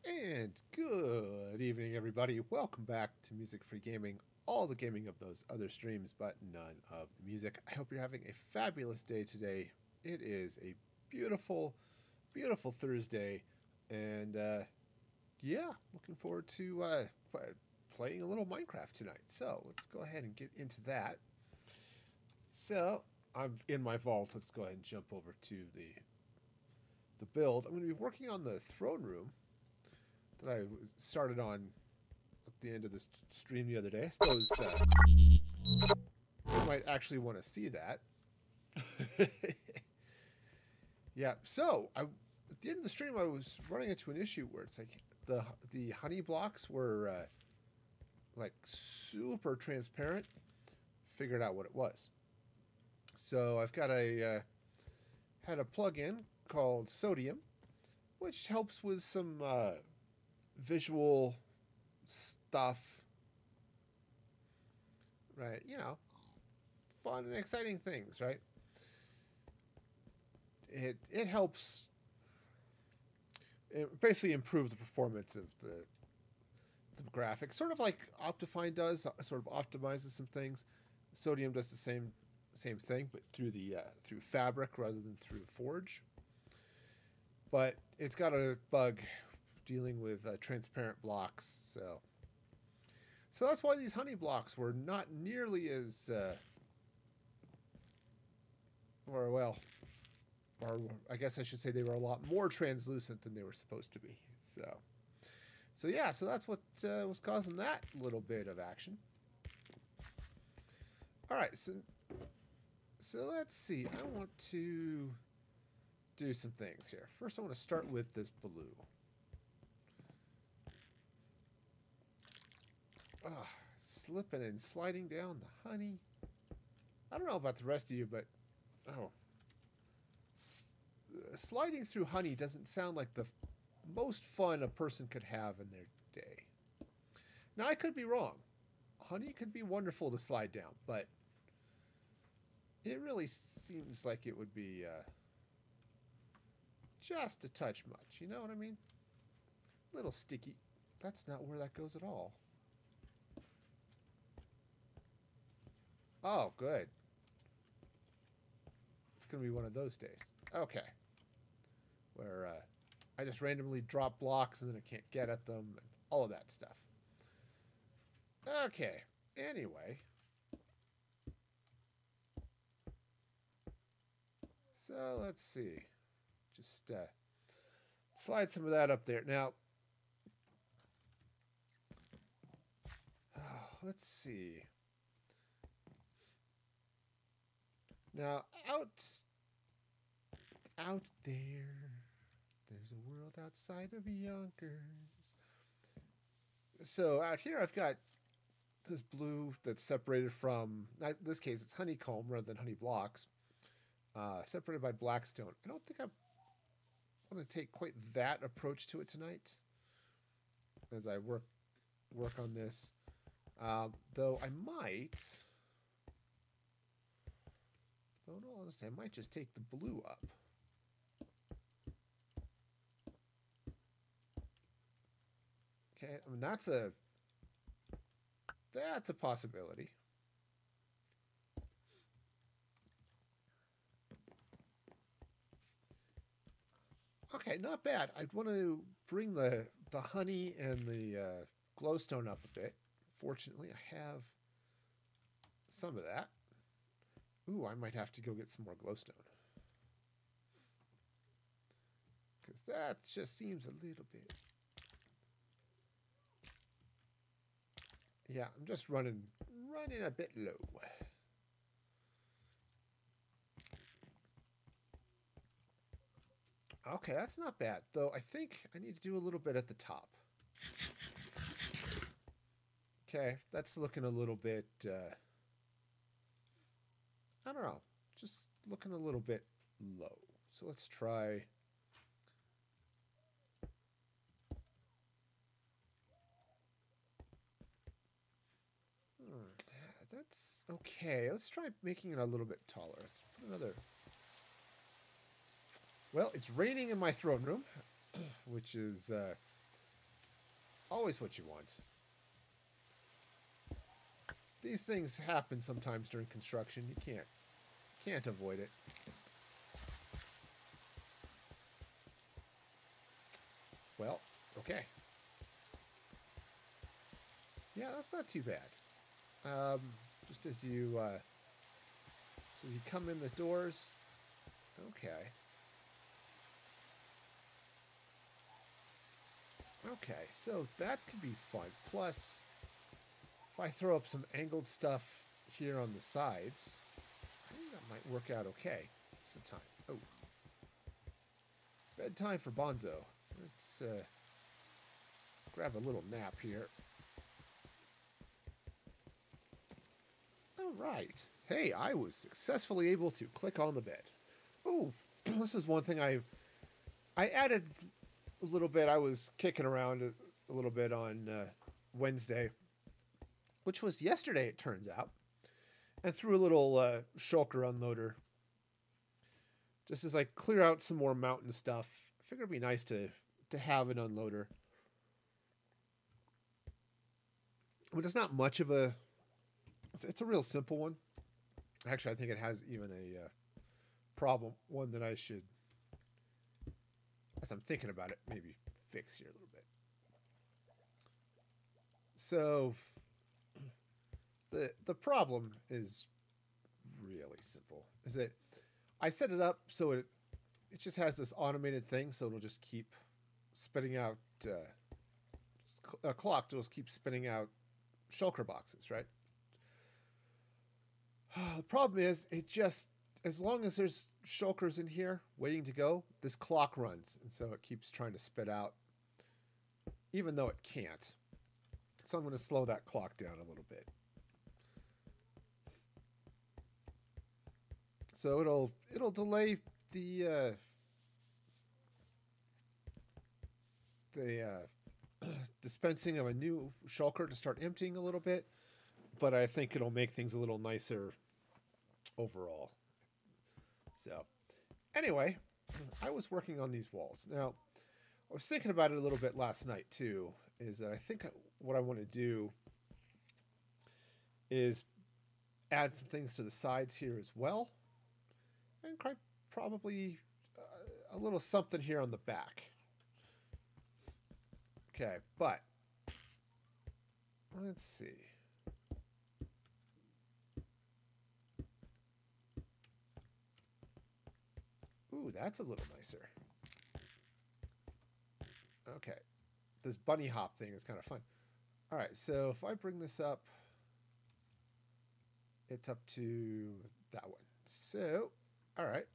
And good evening, everybody. Welcome back to Music Free Gaming. All the gaming of those other streams, but none of the music. I hope you're having a fabulous day today. It is a beautiful, beautiful Thursday, and yeah, looking forward to playing a little Minecraft tonight. So let's go ahead and get into that. So I'm in my vault. Let's go ahead and jump over to the build. I'm going to be working on the throne room that I started on at the end of this stream the other day. I suppose you might actually want to see that. Yeah, so at the end of the stream, I was running into an issue where it's like the honey blocks were like super transparent. Figured out what it was. So I've got had a plugin called Sodium, which helps with some visual stuff, right? You know, fun and exciting things, right? It helps basically improve the performance of the graphics, sort of like Optifine does. Sort of optimizes some things. Sodium does the same thing, but through the through Fabric rather than through Forge. But it's got a bug dealing with transparent blocks, so that's why these honey blocks were not nearly as or I guess I should say they were a lot more translucent than they were supposed to be. So yeah, so that's what was causing that little bit of action. All right, so let's see. I want to do some things here. First, I want to start with this blue. Slipping and sliding down the honey. I don't know about the rest of you, but sliding through honey doesn't sound like the most fun a person could have in their day. Now, I could be wrong. Honey could be wonderful to slide down, but it really seems like it would be just a touch much. You know what I mean? Little sticky. That's not where that goes at all. Oh, good. It's going to be one of those days. Okay. Where I just randomly drop blocks and then I can't get at them and all of that stuff. Okay. Anyway. So let's see. Just slide some of that up there. Now, let's see. Now, out there's a world outside of Yonkers. So out here, I've got this blue that's separated from, in this case, it's honeycomb rather than honey blocks, separated by blackstone. I don't think I want to take quite that approach to it tonight as I work on this. Though I might, oh no, honestly, I might just take the blue up. Okay, I mean that's a possibility. Okay, not bad. I'd want to bring the honey and the glowstone up a bit. Fortunately, I have some of that. Ooh, I might have to go get some more glowstone. Because that just seems a little bit... Yeah, I'm just running a bit low. Okay, that's not bad. Though I think I need to do a little bit at the top. Okay, that's looking a little bit... I don't know. Just looking a little bit low. So let's try... That's okay. Let's try making it a little bit taller. Let's put another... Well, it's raining in my throne room, which is always what you want. These things happen sometimes during construction. You can't avoid it. Well, okay. Yeah, that's not too bad. Just as you come in the doors. Okay. Okay, so that could be fun. Plus, if I throw up some angled stuff here on the sides, I think that might work out okay. What's the time? Oh. Bedtime for Bonzo. Let's grab a little nap here. All right. Hey, I was successfully able to click on the bed. Ooh, this is one thing I added a little bit. I was kicking around a little bit on Wednesday, which was yesterday, it turns out, and threw a little shulker unloader. Just as I clear out some more mountain stuff, I figured it'd be nice to have an unloader. But it's not much of a... It's a real simple one. Actually, I think it has even a problem, one that I should, as I'm thinking about it, maybe fix here a little bit. So the problem is really simple. Is that I set it up so it just has this automated thing, so it'll just keep spitting out a clock. It'll just keep spitting out shulker boxes, right? The problem is, it just, as long as there's shulkers in here waiting to go, this clock runs, and so it keeps trying to spit out, even though it can't. So I'm going to slow that clock down a little bit. So it'll delay the dispensing of a new shulker to start emptying a little bit, but I think it'll make things a little nicer overall. So anyway, I was working on these walls. Now, I was thinking about it a little bit last night too, is that I think what I want to do is add some things to the sides here as well, and probably a little something here on the back. Okay, but let's see. Ooh, that's a little nicer. Okay. This bunny hop thing is kind of fun. All right, so if I bring this up, it's up to that one. So, all right.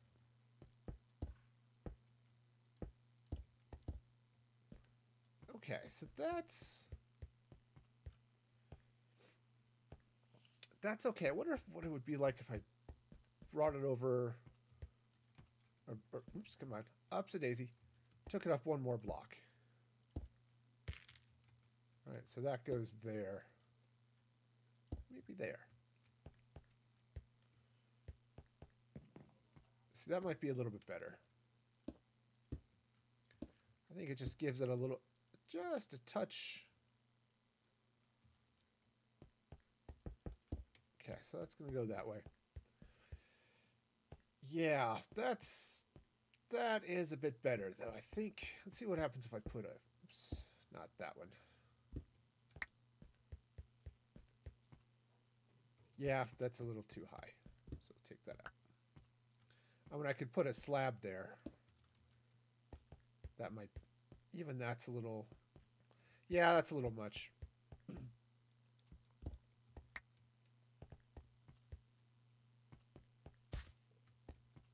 Okay, so that's okay. I wonder what it would be like if I brought it over, or oops, come on, upsy daisy, took it up one more block. All right, so that goes there. Maybe there. See, that might be a little bit better. I think it just gives it a little, just a touch. Okay, so that's going to go that way. Yeah, that is a bit better, though. I think, let's see what happens if I put a, oops, not that one. Yeah, that's a little too high, so take that out. I mean, I could put a slab there. That might, even that's a little, yeah, that's a little much.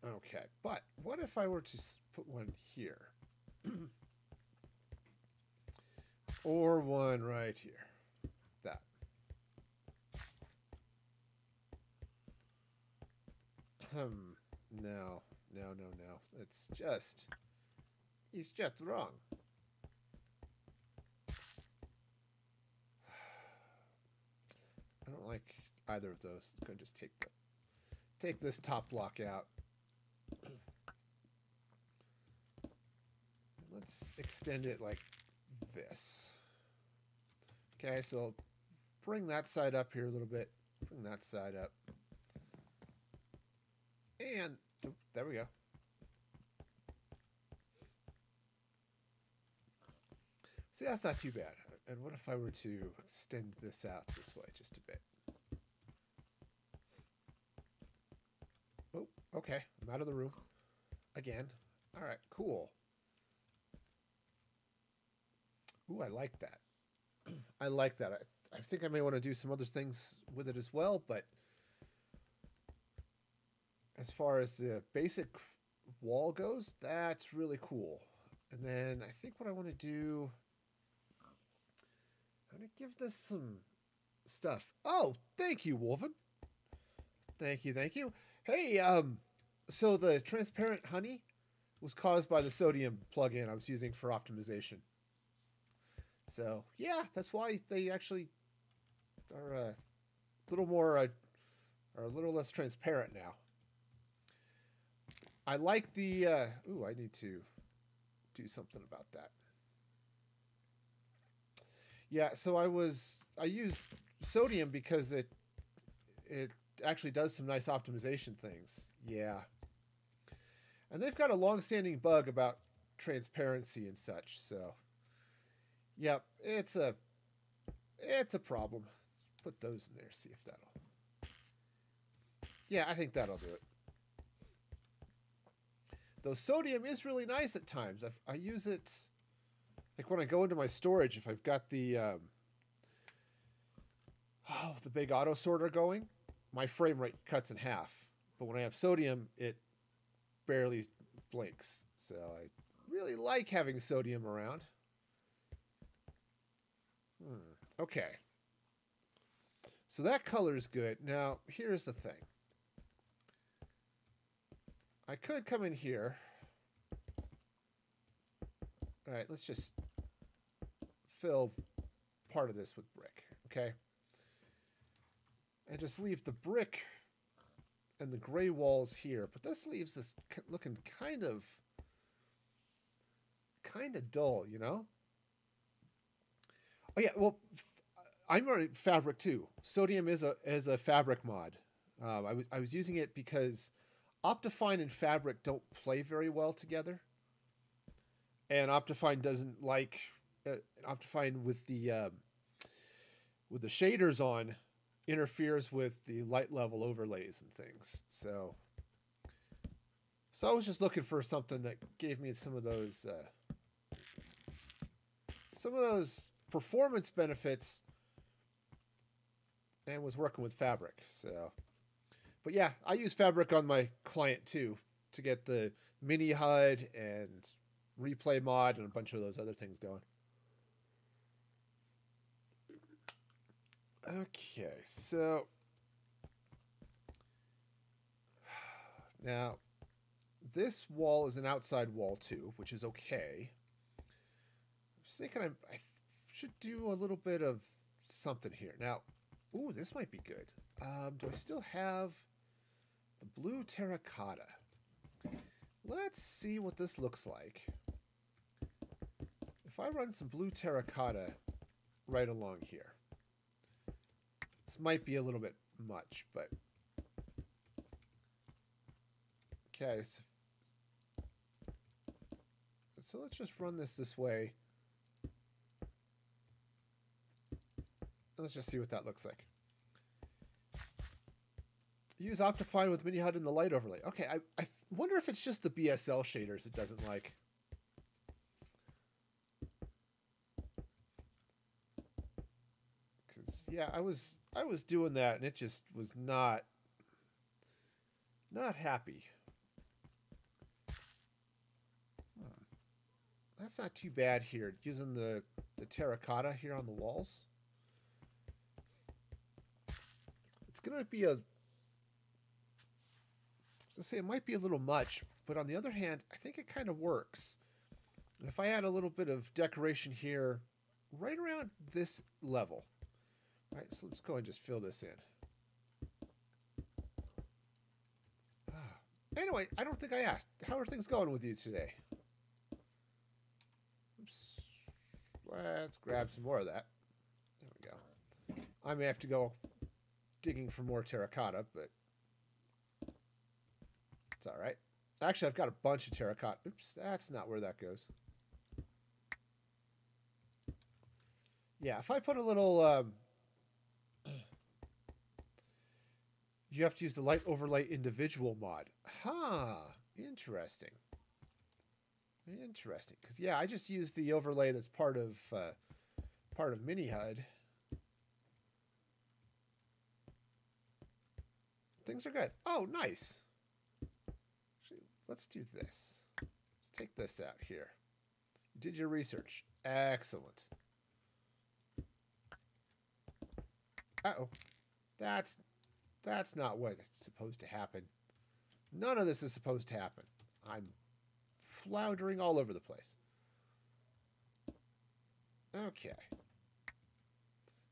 Okay, but what if I were to put one here? Or one right here. That. No. It's just, he's just wrong. I don't like either of those. It's going to just take this top block out. let's extend it like this. Okay, so bring that side up here a little bit. Bring that side up. And there we go. See, that's not too bad. And what if I were to extend this out this way just a bit? Oh, okay. I'm out of the room. Again. All right, cool. Ooh, I like that. I like that. I think I may want to do some other things with it as well, but as far as the basic wall goes, that's really cool. And then I think what I want to do, I'm going to give this some stuff. Oh, thank you, Wolfen. Thank you, thank you. Hey, so the transparent honey was caused by the sodium plugin I was using for optimization. So, yeah, that's why they actually are a little more, are a little less transparent now. I like the, ooh, I need to do something about that. Yeah, so I use sodium because it actually does some nice optimization things. Yeah. And they've got a long-standing bug about transparency and such, so yep, it's a problem. Let's put those in there, see if that'll. Yeah, I think that'll do it. Though sodium is really nice at times. I use it like when I go into my storage, if I've got the big auto sorter going, my frame rate cuts in half. But when I have sodium, it barely blinks. So I really like having sodium around. Okay. So that color is good. Now, here's the thing. I could come in here. All right, let's just fill part of this with brick, okay? And just leave the brick and the gray walls here. But this leaves this looking kind of dull, you know? Oh yeah, well, I'm running Fabric too. Sodium is a Fabric mod. I was using it because Optifine and Fabric don't play very well together, and Optifine doesn't like Optifine with the shaders on interferes with the light level overlays and things. So I was just looking for something that gave me some of those performance benefits, and was working with Fabric. So, but yeah, I use Fabric on my client too to get the mini HUD and replay mod and a bunch of those other things going. Okay, so now this wall is an outside wall too, which is okay. I'm just thinking I should do a little bit of something here. Now, ooh, this might be good. Do I still have the blue terracotta? Let's see what this looks like. If I run some blue terracotta right along here. This might be a little bit much, but okay. So let's just run this way. Let's just see what that looks like. Use Optifine with mini HUD and the light overlay. Okay, I wonder if it's just the BSL shaders it doesn't like. Cause yeah, I was doing that and it just was not happy. That's not too bad here. Using the terracotta here on the walls. It's gonna be I was gonna say it might be a little much, but on the other hand, I think it kind of works. And if I add a little bit of decoration here, right around this level. All right, so let's go and just fill this in. Anyway, I don't think I asked. How are things going with you today? Let's grab some more of that. There we go. I may have to go digging for more terracotta, but it's all right. Actually, I've got a bunch of terracotta. Oops, that's not where that goes. Yeah, if I put a little... you have to use the light overlay individual mod. Huh. Interesting. Interesting. Because, yeah, I just used the overlay that's part of Mini HUD. Things are good. Oh, nice. Actually, let's do this. Let's take this out here. You did your research. Excellent. Uh-oh. That's not what it's supposed to happen. None of this is supposed to happen. I'm floundering all over the place. Okay.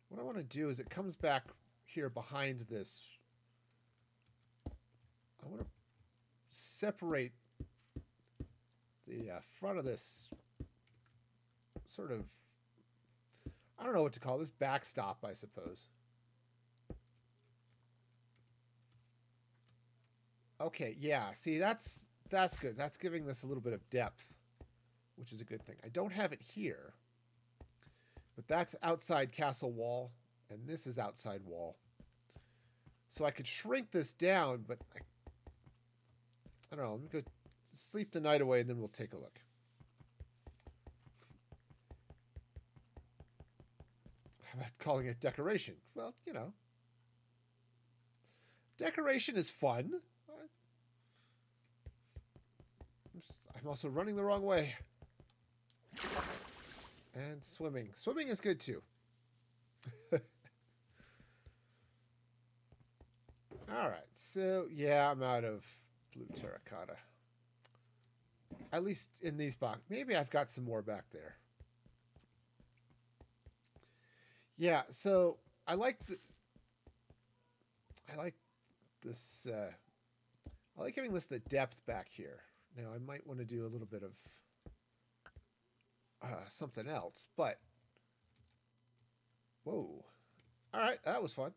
What I want to do is it comes back here behind this. I want to separate the front of this sort of, I don't know what to call this, backstop, I suppose. Okay, yeah, see, that's good. That's giving this a little bit of depth, which is a good thing. I don't have it here, but that's outside castle wall, and this is outside wall. So I could shrink this down, but I don't know. Let me go sleep the night away, and then we'll take a look. How about calling it decoration? Well, you know. Decoration is fun. I'm also running the wrong way. And swimming. Swimming is good too. Alright, so yeah, I'm out of blue terracotta. At least in these boxes. Maybe I've got some more back there. Yeah, so I like this I like giving this the depth back here. Now I might want to do a little bit of something else, but whoa. Alright, that was fun.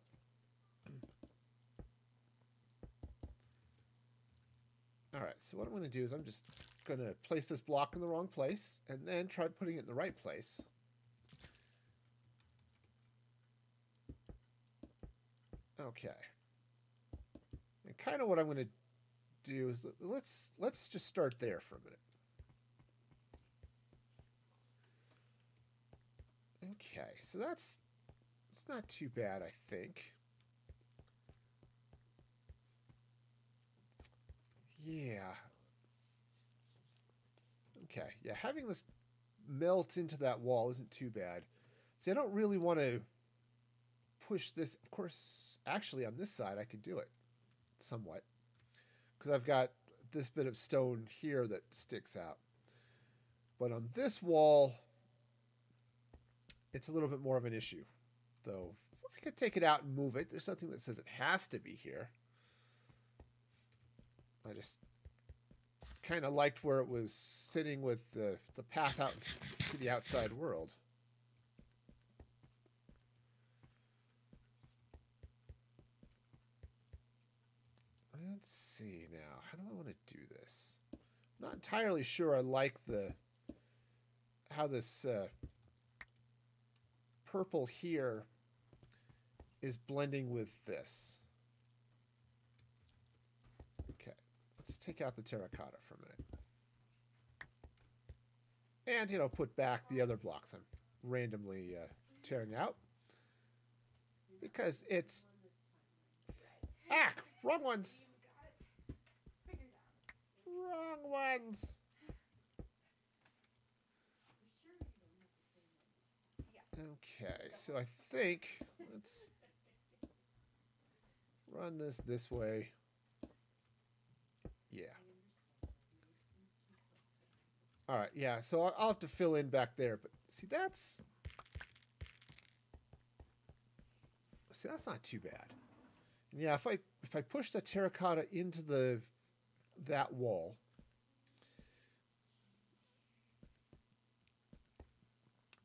Alright, so what I'm going to do is I'm just going to place this block in the wrong place and then try putting it in the right place. Okay. And kind of what I'm going to do is let's just start there for a minute. Okay, so it's not too bad, I think. Yeah. Okay, yeah, having this melt into that wall isn't too bad. See, I don't really want to push this. Of course, actually, on this side, I could do it somewhat. Because I've got this bit of stone here that sticks out. But on this wall, it's a little bit more of an issue. Though, I could take it out and move it. There's nothing that says it has to be here. I just kind of liked where it was sitting with the path out to the outside world. Let's see now. How do I want to do this? I'm not entirely sure I like how this purple here is blending with this. Okay, let's take out the terracotta for a minute. And, you know, put back the other blocks I'm randomly tearing out. Because it's... Ah! Wrong ones! Wrong ones! Okay, so I think let's run this way. Yeah. All right, yeah, so I'll have to fill in back there, but see, that's not too bad. And yeah, if I push the terracotta into that wall,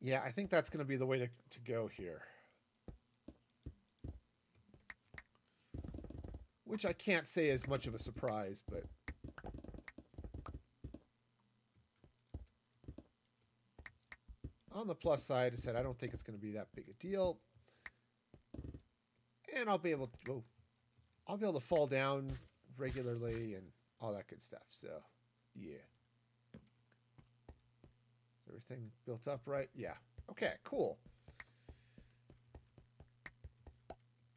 Yeah, I think that's going to be the way to go here. Which I can't say is much of a surprise, but... on the plus side, I said I don't think it's going to be that big a deal. And I'll be able to fall down regularly and all that good stuff. So, yeah. Is everything built up right? Yeah. Okay, cool.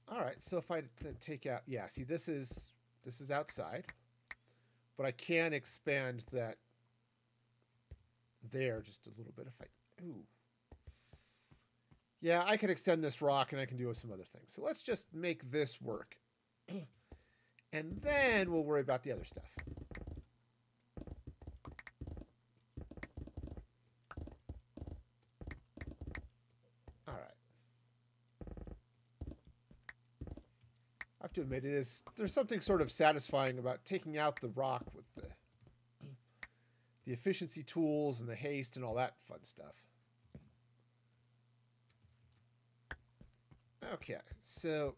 All right, so if I then take out, yeah, see, this is outside, but I can expand that there just a little bit if I, ooh. Yeah, I can extend this rock and I can do some other things. So let's just make this work. And then we'll worry about the other stuff. All right. I have to admit, there's something sort of satisfying about taking out the rock with the efficiency tools and the haste and all that fun stuff. Okay, so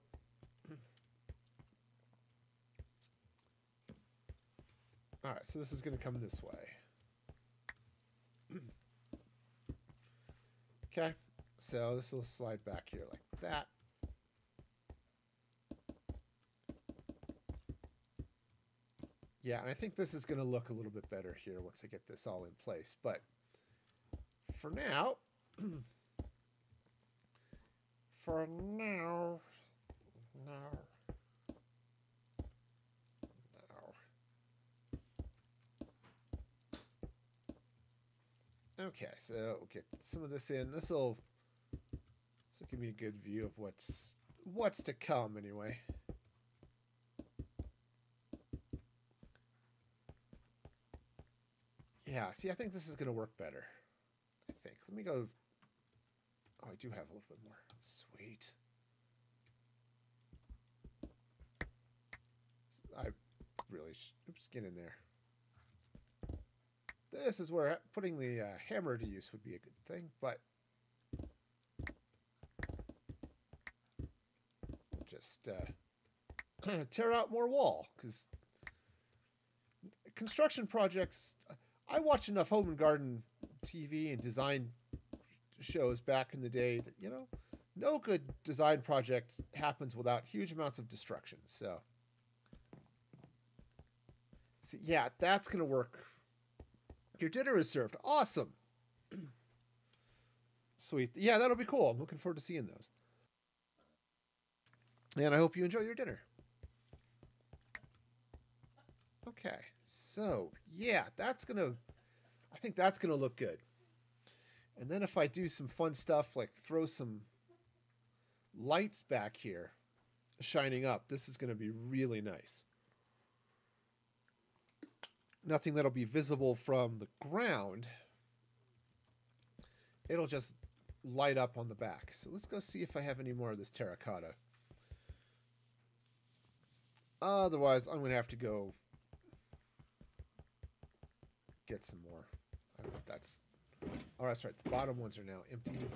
all right, so this is going to come this way. Okay, so this will slide back here like that. Yeah, and I think this is going to look a little bit better here once I get this all in place. But for now, okay, so we'll get some of this in. This will give me a good view of what's to come anyway. Yeah, see, I think this is going to work better. I think. Let me go. Oh, I do have a little bit more. Sweet. I really... oops, get in there. This is where putting the hammer to use would be a good thing, but... we'll just tear out more wall, because construction projects... I watched enough home and garden TV and design shows back in the day that, you know, no good design project happens without huge amounts of destruction. So, see, yeah, that's going to work. Your dinner is served. Awesome. Sweet. Yeah, that'll be cool. I'm looking forward to seeing those. And I hope you enjoy your dinner. Okay, so yeah, I think that's gonna look good. And then if I do some fun stuff like throw some lights back here, shining up, this is gonna be really nice. Nothing that'll be visible from the ground. It'll just light up on the back. So let's go see if I have any more of this terracotta. Otherwise, I'm gonna have to go get some more. I don't know if that's... oh, that's right. The bottom ones are now empty.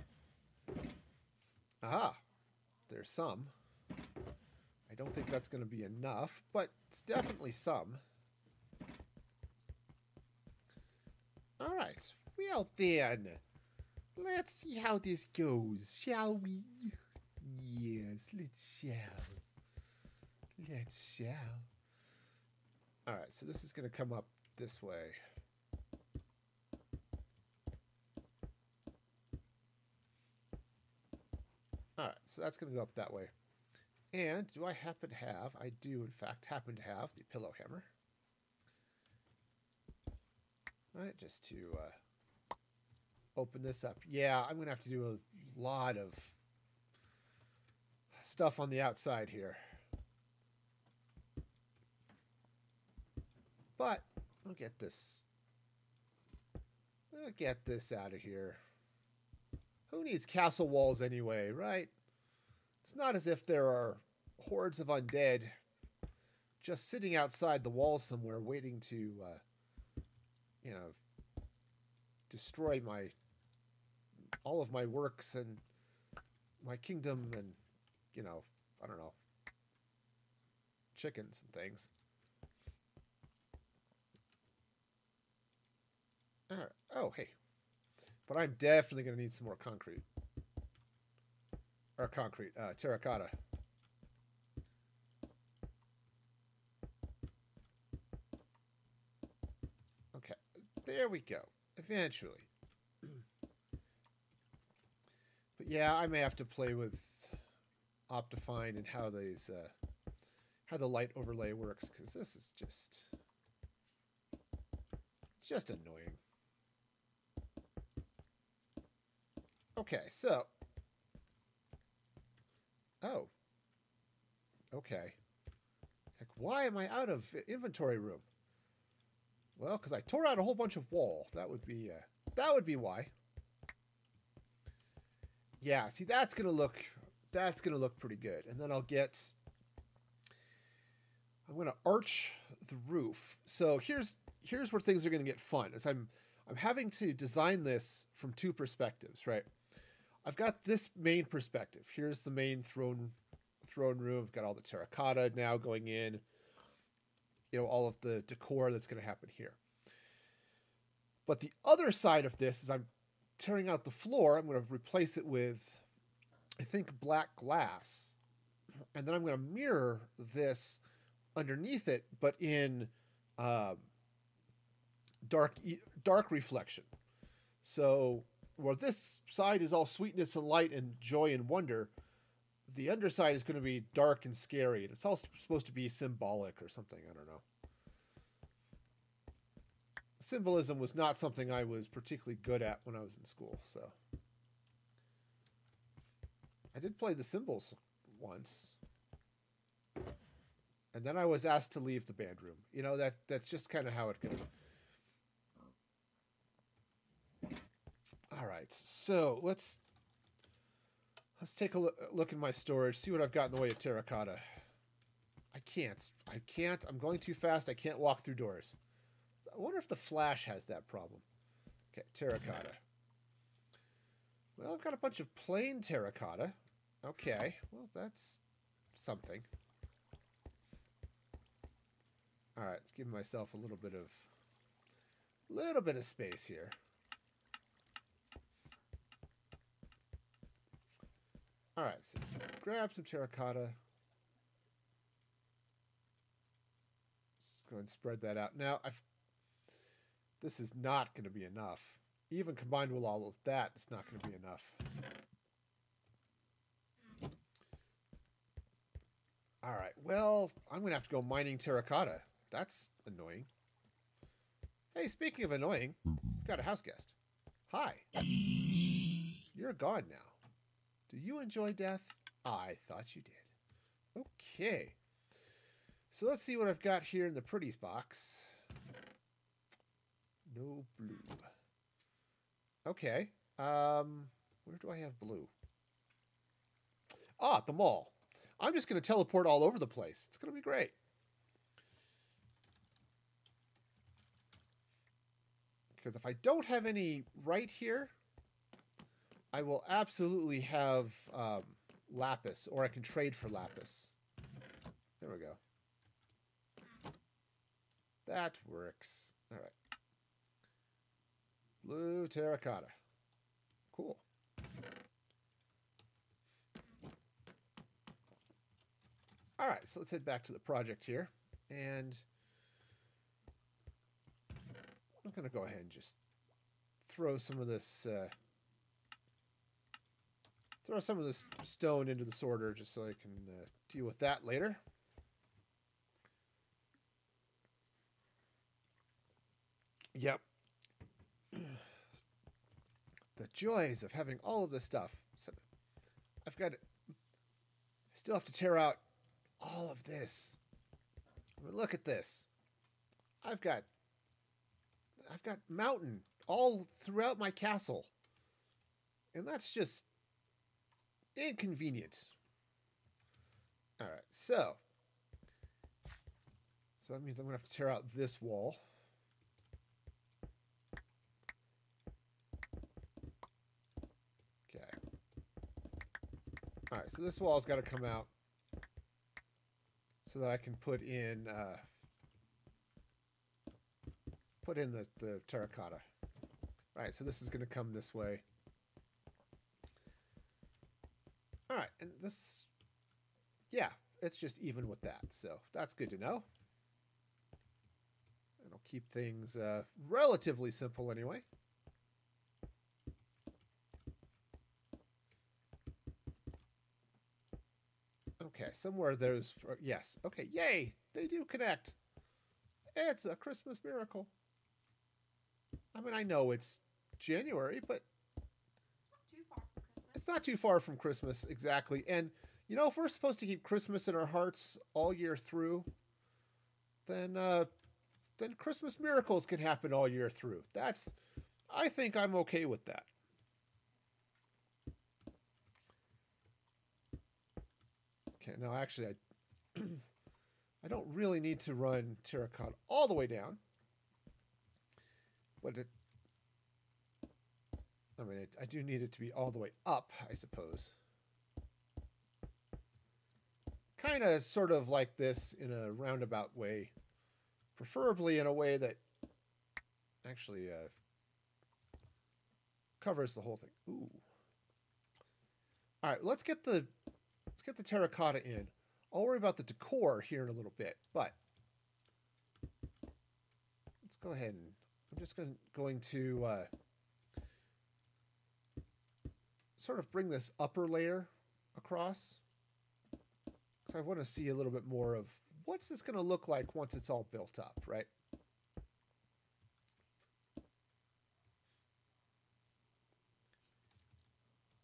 Aha! There's some. I don't think that's going to be enough, but it's definitely some. Alright. Well then, let's see how this goes, shall we? Yes, let's shall. Let's shall. Alright, so this is going to come up this way. Alright, so that's going to go up that way. And do I happen to have... I do, in fact, happen to have the pillow hammer. Alright, just to open this up. Yeah, I'm going to have to do a lot of stuff on the outside here. But I'll get this... I'll get this out of here. Who needs castle walls anyway, right? It's not as if there are hordes of undead just sitting outside the walls somewhere waiting to, you know, destroy my all of my works and my kingdom and, you know, I don't know, chickens and things. All right. Oh, hey. But I'm definitely going to need some more concrete. Or concrete, terracotta. Okay, there we go. Eventually. But yeah, I may have to play with Optifine and how these, how the light overlay works, because this is just annoying. Okay, so. Oh. Okay. It's like, why am I out of inventory room? Well, because I tore out a whole bunch of wall. That would be why. Yeah, see, that's gonna look pretty good. And then I'm gonna arch the roof. So here's where things are gonna get fun. Is I'm having to design this from two perspectives, right? I've got this main perspective. Here's the main throne room. I've got all the terracotta now going in. You know, all of the decor that's going to happen here. But the other side of this is I'm tearing out the floor. I'm going to replace it with, I think, black glass. And then I'm going to mirror this underneath it, but in dark reflection. So where this side is all sweetness and light and joy and wonder, the underside is going to be dark and scary. And it's all supposed to be symbolic or something. I don't know. Symbolism was not something I was particularly good at when I was in school, so. I did play the cymbals once. And then I was asked to leave the band room. You know, that's just kind of how it goes. All right, so let's take a look in my storage, see what I've got in the way of terracotta. I can't. I'm going too fast. I can't walk through doors. I wonder if the Flash has that problem. Okay, terracotta. Well, I've got a bunch of plain terracotta. Okay, well, that's something. All right, let's give myself a little bit of space here. All right, so let's grab some terracotta. Let's go ahead and spread that out. Now, this is not going to be enough. Even combined with all of that, it's not going to be enough. All right, well, I'm going to have to go mining terracotta. That's annoying. Hey, speaking of annoying, we've got a house guest. Hi. You're gone now. Do you enjoy death? I thought you did. Okay. So let's see what I've got here in the pretties box. No blue. Okay. Where do I have blue? Ah, at the mall. I'm just going to teleport all over the place. It's going to be great. Because if I don't have any right here, I will absolutely have lapis, or I can trade for lapis. There we go. That works. All right. Blue terracotta. Cool. All right, so let's head back to the project here. And I'm going to go ahead and just throw some of this stone into the sorter just so I can deal with that later. Yep. The joys of having all of this stuff. So I've got it. I still have to tear out all of this. I mean, look at this. I've got mountain all throughout my castle. And that's just inconvenient. All right, so that means I'm going to have to tear out this wall. so this wall's got to come out so that I can put in the terracotta. All right, so this is going to come this way. All right, and this, yeah, it's just even with that, so that's good to know. And I'll keep things relatively simple anyway. Okay, somewhere there's, yes. Okay, yay, they do connect. It's a Christmas miracle. I mean, I know it's January, but it's not too far from Christmas, exactly. And, you know, if we're supposed to keep Christmas in our hearts all year through, then Christmas miracles can happen all year through. I think I'm okay with that. Okay, now actually, I don't really need to run terracotta all the way down. But I do need it to be all the way up, I suppose. Kind of sort of like this in a roundabout way. Preferably in a way that actually covers the whole thing. Ooh. All right, let's get the terracotta in. I'll worry about the decor here in a little bit, but let's go ahead and I'm just going to sort of bring this upper layer across because I want to see a little bit more of what's this going to look like once it's all built up, right?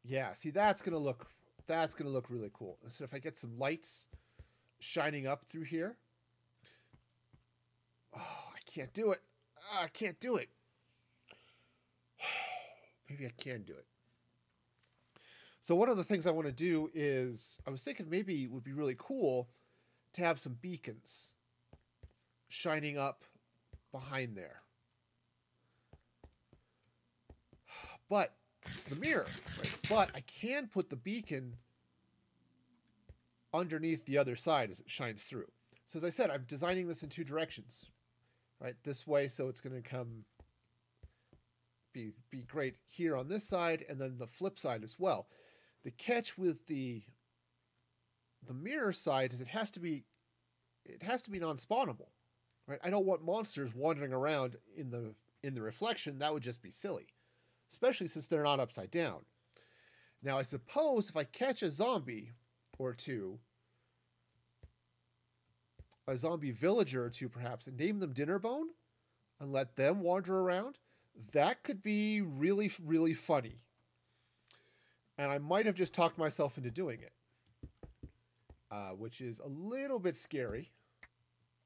Yeah, see, that's going to look really cool. So if I get some lights shining up through here. Oh, I can't do it. I can't do it. Maybe I can do it. So one of the things I want to do is, I was thinking maybe it would be really cool to have some beacons shining up behind there. But it's the mirror, right? But I can put the beacon underneath the other side as it shines through. So as I said, I'm designing this in two directions, right? This way, so it's going to come be great here on this side, and then the flip side as well. The catch with the mirror side is it has to be non-spawnable, right? I don't want monsters wandering around in the reflection. That would just be silly, especially since they're not upside down. Now, I suppose if I catch a zombie or two, a zombie villager or two perhaps, and name them Dinnerbone and let them wander around, that could be really, really funny. And I might have just talked myself into doing it, which is a little bit scary.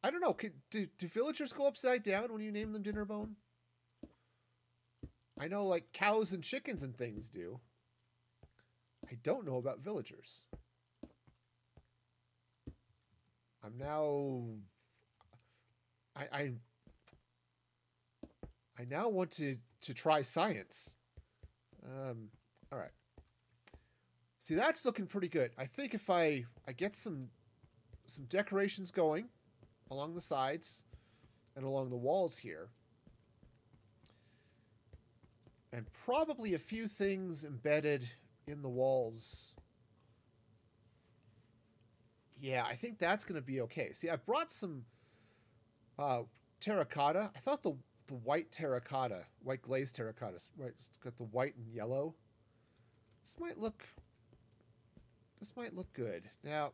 I don't know. Do villagers go upside down when you name them Dinnerbone? I know like cows and chickens and things do. I don't know about villagers. I'm now... I now want to try science. All right. See, that's looking pretty good. I think if I get some decorations going along the sides and along the walls here, and probably a few things embedded in the walls. Yeah, I think that's going to be okay. See, I brought some terracotta. I thought the white terracotta, white glazed terracotta, right? It's got the white and yellow. This might look good. Now,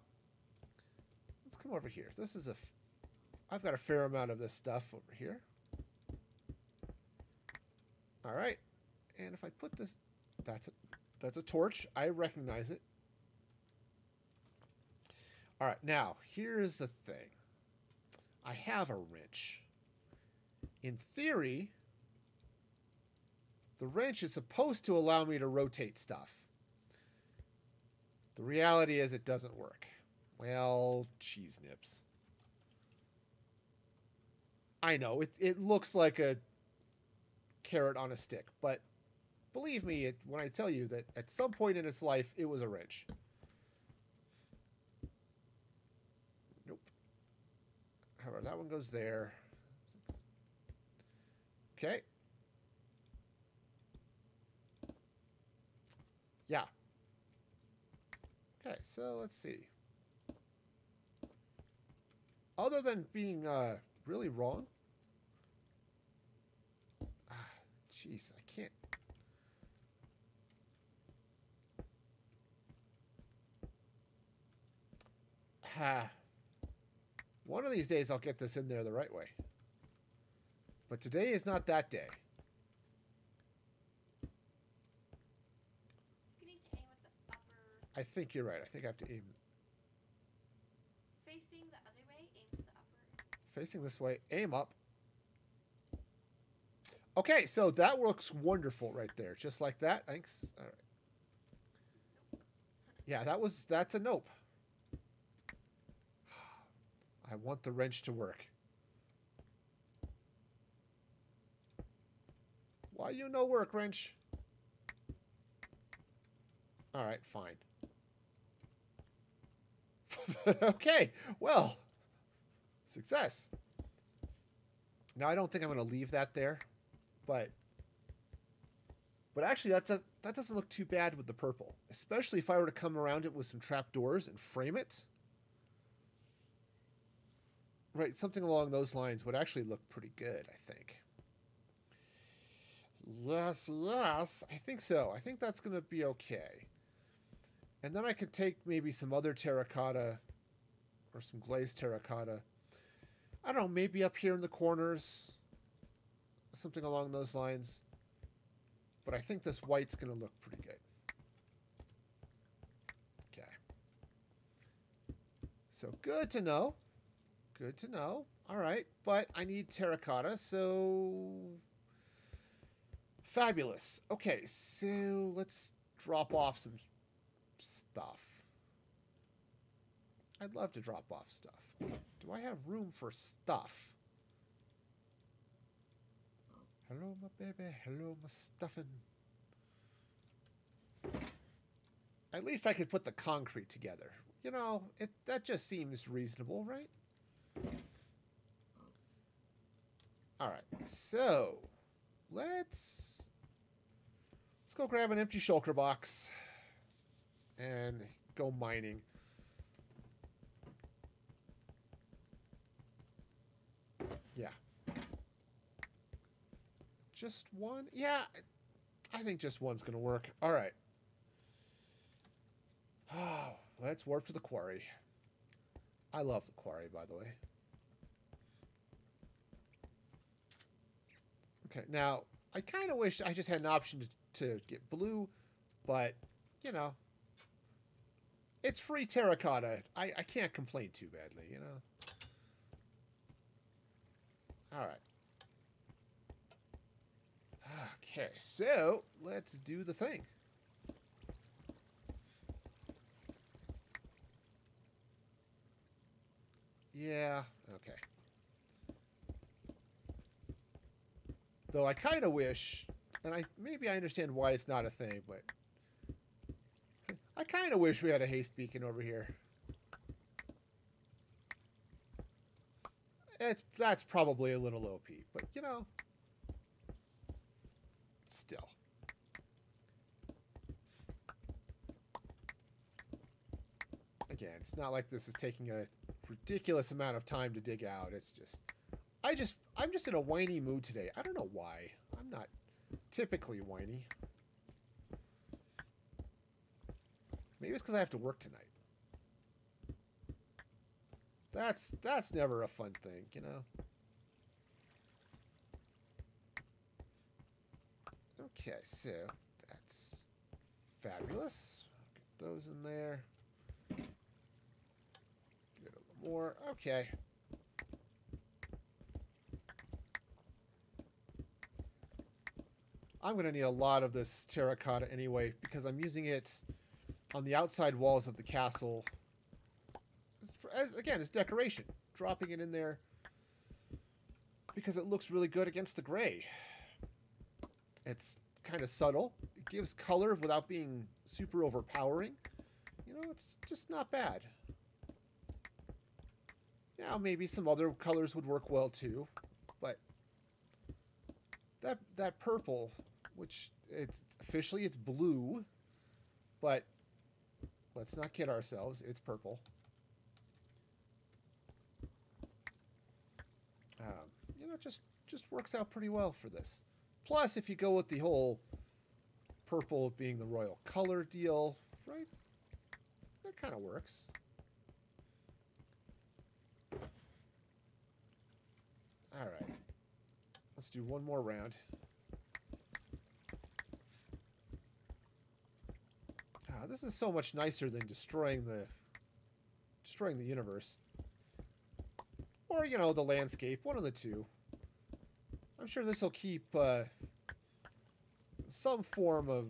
let's come over here. I've got a fair amount of this stuff over here. All right. And if I put this, that's a torch. I recognize it. All right, now, here's the thing. I have a wrench. In theory, the wrench is supposed to allow me to rotate stuff. The reality is it doesn't work. Well, cheese nips. I know, it looks like a carrot on a stick, but believe me when I tell you that at some point in its life, it was a wrench. that one goes there. Okay. Yeah. Okay, so let's see. Other than being really wrong. Jeez, I can't. One of these days I'll get this in there the right way. But today is not that day. You need to aim at the upper. I think you're right. I think I have to aim. Facing the other way, aim to the upper. Facing this way, aim up. Okay, so that works wonderful right there. Just like that. Thanks. All right. Yeah, that's a nope. I want the wrench to work. Why you no work, wrench? All right, fine. Okay, well, success. Now, I don't think I'm going to leave that there, but actually that doesn't look too bad with the purple, especially if I were to come around it with some trapdoors and frame it. Right, something along those lines would actually look pretty good, I think. Yes, I think so. I think that's going to be okay. And then I could take maybe some other terracotta or some glazed terracotta. I don't know, maybe up here in the corners. Something along those lines. But I think this white's going to look pretty good. Okay. So good to know. Good to know. All right, but I need terracotta, so... Fabulous. Okay, so let's drop off some stuff. I'd love to drop off stuff. Do I have room for stuff? Hello, my baby. Hello, my stuffing. At least I could put the concrete together. You know, that just seems reasonable, right? All right, so let's go grab an empty shulker box and go mining. Yeah. Just one? Yeah, I think just one's going to work. All right. Oh, let's warp to the quarry. I love the quarry, by the way. Okay, now, I kind of wish I just had an option to get blue, but, you know, it's free terracotta. I can't complain too badly, you know. All right. Okay, so let's do the thing. Yeah, okay. Though I kind of wish, and maybe I understand why it's not a thing, but I kind of wish we had a haste beacon over here. That's probably a little OP, but you know, still. Again, it's not like this is taking a ridiculous amount of time to dig out. It's just, I'm just in a whiny mood today. I don't know why. I'm not typically whiny. Maybe it's because I have to work tonight. That's never a fun thing, you know. Okay, so that's fabulous. Get those in there. Get a little more. Okay. I'm going to need a lot of this terracotta anyway, because I'm using it on the outside walls of the castle. Again, it's decoration. Dropping it in there because it looks really good against the gray. It's kind of subtle. It gives color without being super overpowering. You know, it's just not bad. Now maybe some other colors would work well too, but that purple, which it's officially it's blue, but let's not kid ourselves, it's purple. You know, just works out pretty well for this. Plus, if you go with the whole purple being the royal color deal, right? That kind of works. All right. Let's do one more round. This is so much nicer than destroying the universe. Or, you know, the landscape. One of the two. I'm sure this will keep some form of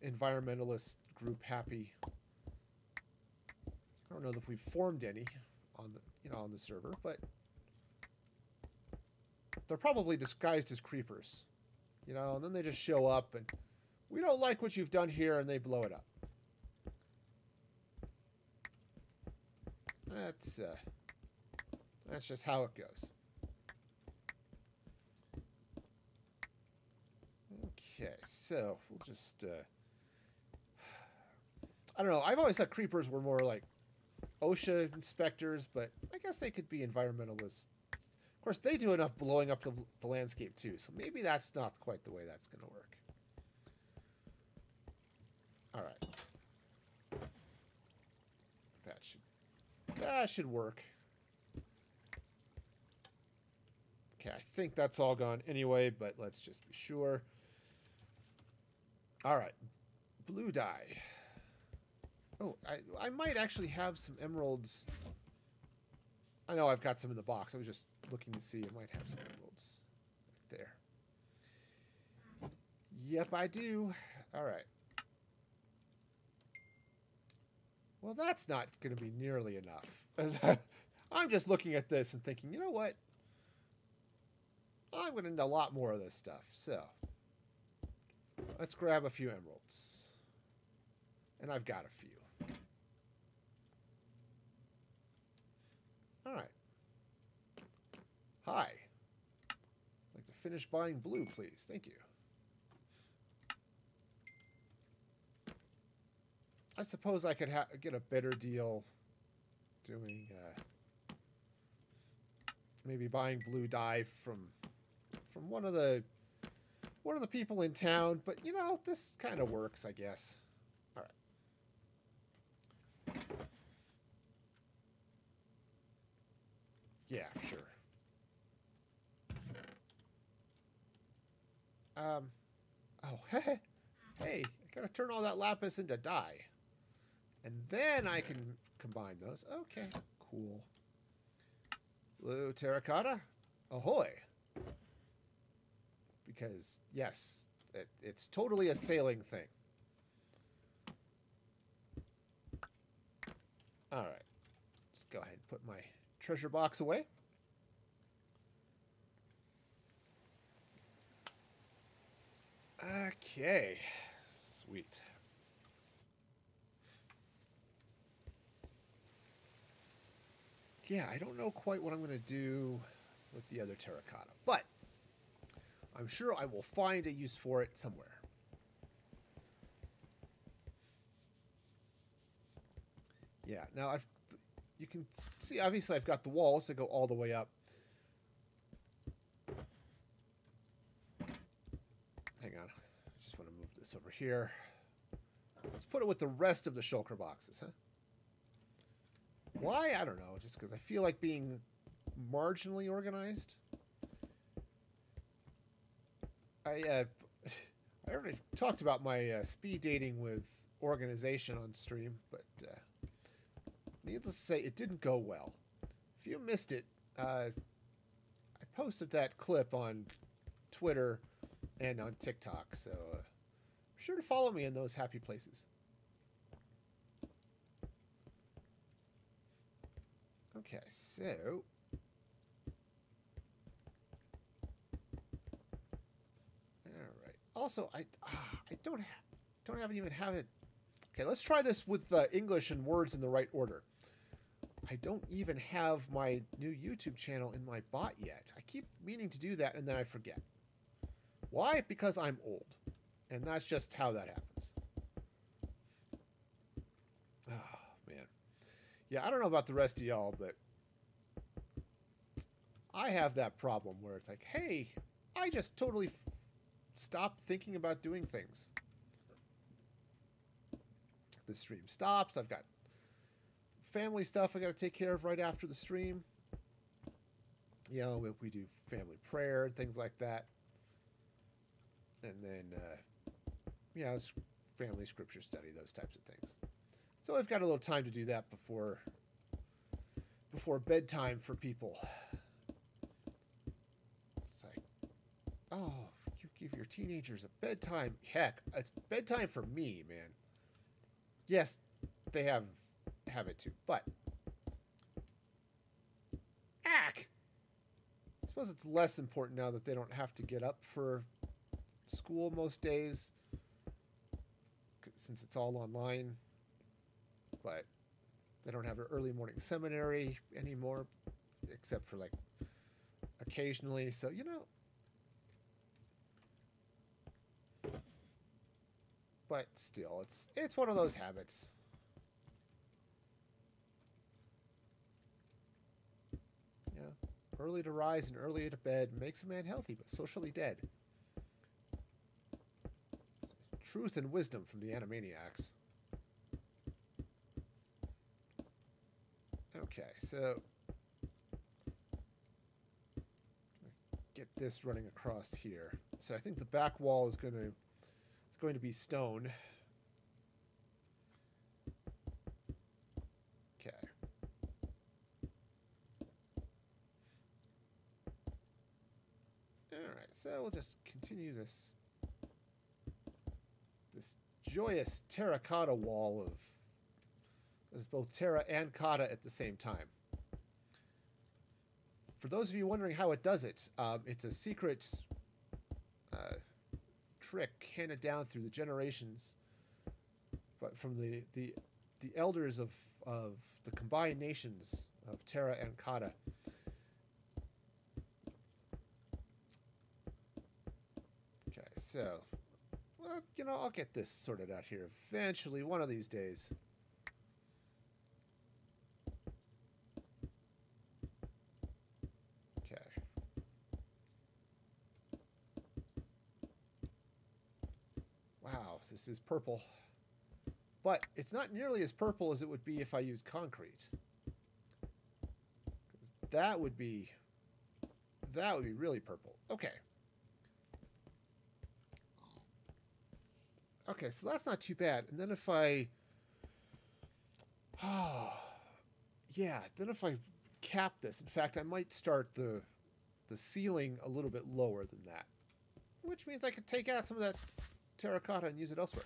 environmentalist group happy. I don't know if we've formed any on the on the server, but they're probably disguised as creepers, you know, and then they just show up and we don't like what you've done here, and they blow it up. That's just how it goes. Okay, so we'll just I don't know. I've always thought creepers were more like OSHA inspectors, but I guess they could be environmentalists. Of course, they do enough blowing up the landscape too, so maybe that's not quite the way that's going to work. All right, that should work. Okay, I think that's all gone anyway, but let's just be sure. All right, blue dye. Oh, I might actually have some emeralds. I know I've got some in the box. I was just looking to see. I might have some emeralds right there. Yep, I do. All right. Well, that's not going to be nearly enough. I'm just looking at this and thinking, you know what? I'm going to need a lot more of this stuff. So, let's grab a few emeralds. And I've got a few. All right. Hi. I'd like to finish buying blue, please. Thank you. I suppose I could get a better deal doing maybe buying blue dye from one of the people in town, but you know, this kind of works, I guess. All right. Yeah, sure. Oh, hey, I gotta turn all that lapis into dye. And then I can combine those. Okay, cool. Blue terracotta, ahoy. Because, yes, it's totally a sailing thing. All right. Let's go ahead and put my treasure box away. Okay. Sweet. Yeah, I don't know quite what I'm going to do with the other terracotta, but I'm sure I will find a use for it somewhere. Yeah, now you can see, obviously I've got the walls that go all the way up. Hang on, I just want to move this over here. Let's put it with the rest of the shulker boxes, huh? Why? I don't know, just because I feel like being marginally organized. I already talked about my speed dating with organization on stream, but needless to say, it didn't go well. If you missed it, I posted that clip on Twitter and on TikTok, so be sure to follow me in those happy places. Okay, so also, I don't even have it. Okay, let's try this with English and words in the right order. I don't even have my new YouTube channel in my bot yet. I keep meaning to do that and then I forget. Why? Because I'm old. And that's just how that happens. Oh, man. Yeah, I don't know about the rest of y'all, but I have that problem where it's like, hey, I just totally stopped thinking about doing things. The stream stops. I've got family stuff I got to take care of right after the stream. You know, we do family prayer and things like that. And then, you know, family scripture study, those types of things. So I've got a little time to do that before bedtime for people. It's like, oh, you give your teenagers a bedtime. Heck, it's bedtime for me, man. Yes, they have it too, but I suppose it's less important now that they don't have to get up for school most days since it's all online. But they don't have an early morning seminary anymore, except for like occasionally. So, you know, but still, it's one of those habits. Yeah, early to rise and early to bed makes a man healthy, but socially dead. Truth and wisdom from the Animaniacs. Okay, so get this running across here. So I think the back wall is going to be stone. Okay. All right, so we'll just continue this joyous terracotta wall of there's both terra and cotta at the same time. For those of you wondering how it does it, it's a secret trick handed down through the generations, but from the elders of the combined nations of terra and cotta. Okay, so, well, you know, I'll get this sorted out here eventually, one of these days. This is purple, but it's not nearly as purple as it would be if I used concrete. That would be really purple. Okay. Okay, so that's not too bad. And then if I, yeah, then if I cap this, in fact, I might start the ceiling a little bit lower than that, which means I could take out some of that terracotta and use it elsewhere.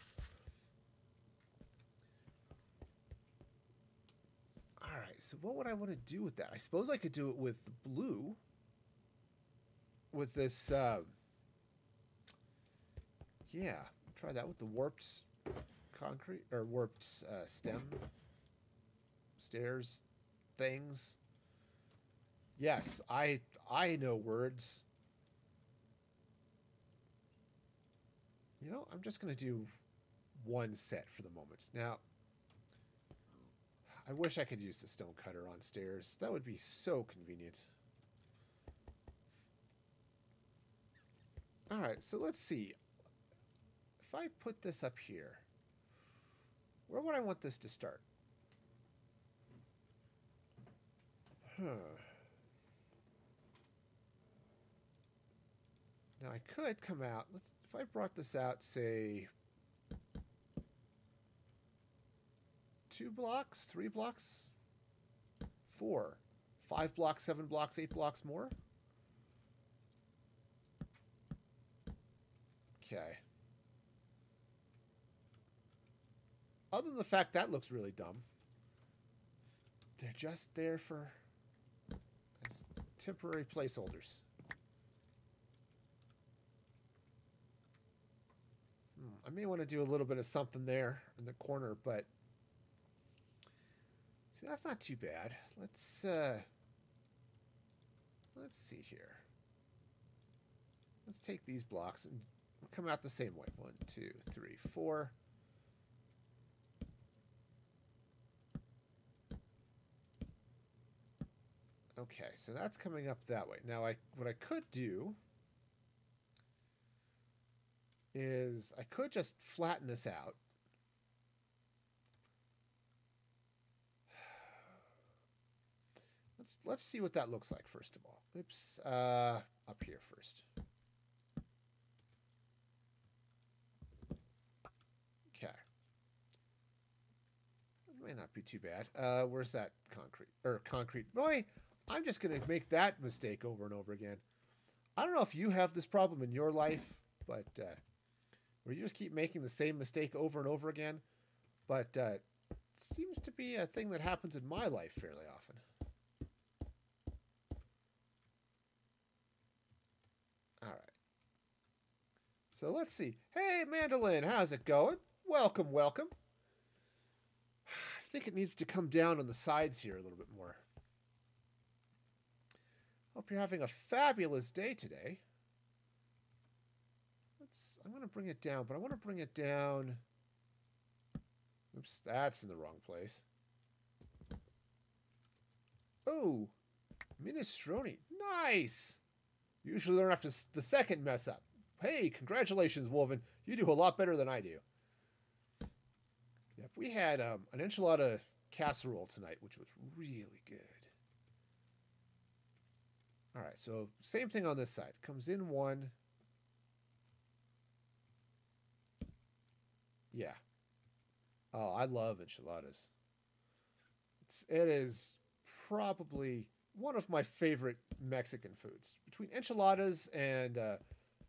Alright, so what would I want to do with that? I suppose I could do it with the blue. With this, yeah, try that with the warped concrete, or warped stem, stairs, things. Yes, I know words. You know, I'm just going to do one set for the moment. Now, I wish I could use the stone cutter on stairs. That would be so convenient. Alright, so let's see. If I put this up here, where would I want this to start? Now, I could come out... If I brought this out, say, 2 blocks, 3 blocks, 4, 5 blocks, 7 blocks, 8 blocks more. Okay. Other than the fact that looks really dumb, they're just there for as temporary placeholders. I may want to do a little bit of something there in the corner, but See, that's not too bad. Let's see here. Let's take these blocks and come out the same way. 1, 2, 3, 4. Okay, so that's coming up that way. Now, what I could do is I could just flatten this out. Let's see what that looks like first of all. Oops, up here first. Okay. It may not be too bad. Where's that concrete? Boy, I'm just going to make that mistake over and over again. I don't know if you have this problem in your life, but where you just keep making the same mistake over and over again. But it seems to be a thing that happens in my life fairly often. All right. So let's see. Hey, Mandolin, how's it going? Welcome, welcome. I think it needs to come down on the sides here a little bit more. Hope you're having a fabulous day today. I'm going to bring it down, but I want to bring it down. Oops, that's in the wrong place. Oh, minestrone. Nice. Usually learn after the second mess up. Hey, congratulations, Wolven. You do a lot better than I do. Yep, we had an enchilada casserole tonight, which was really good. All right, so same thing on this side. Comes in one. Yeah. Oh, I love enchiladas. It is probably one of my favorite Mexican foods. Between enchiladas and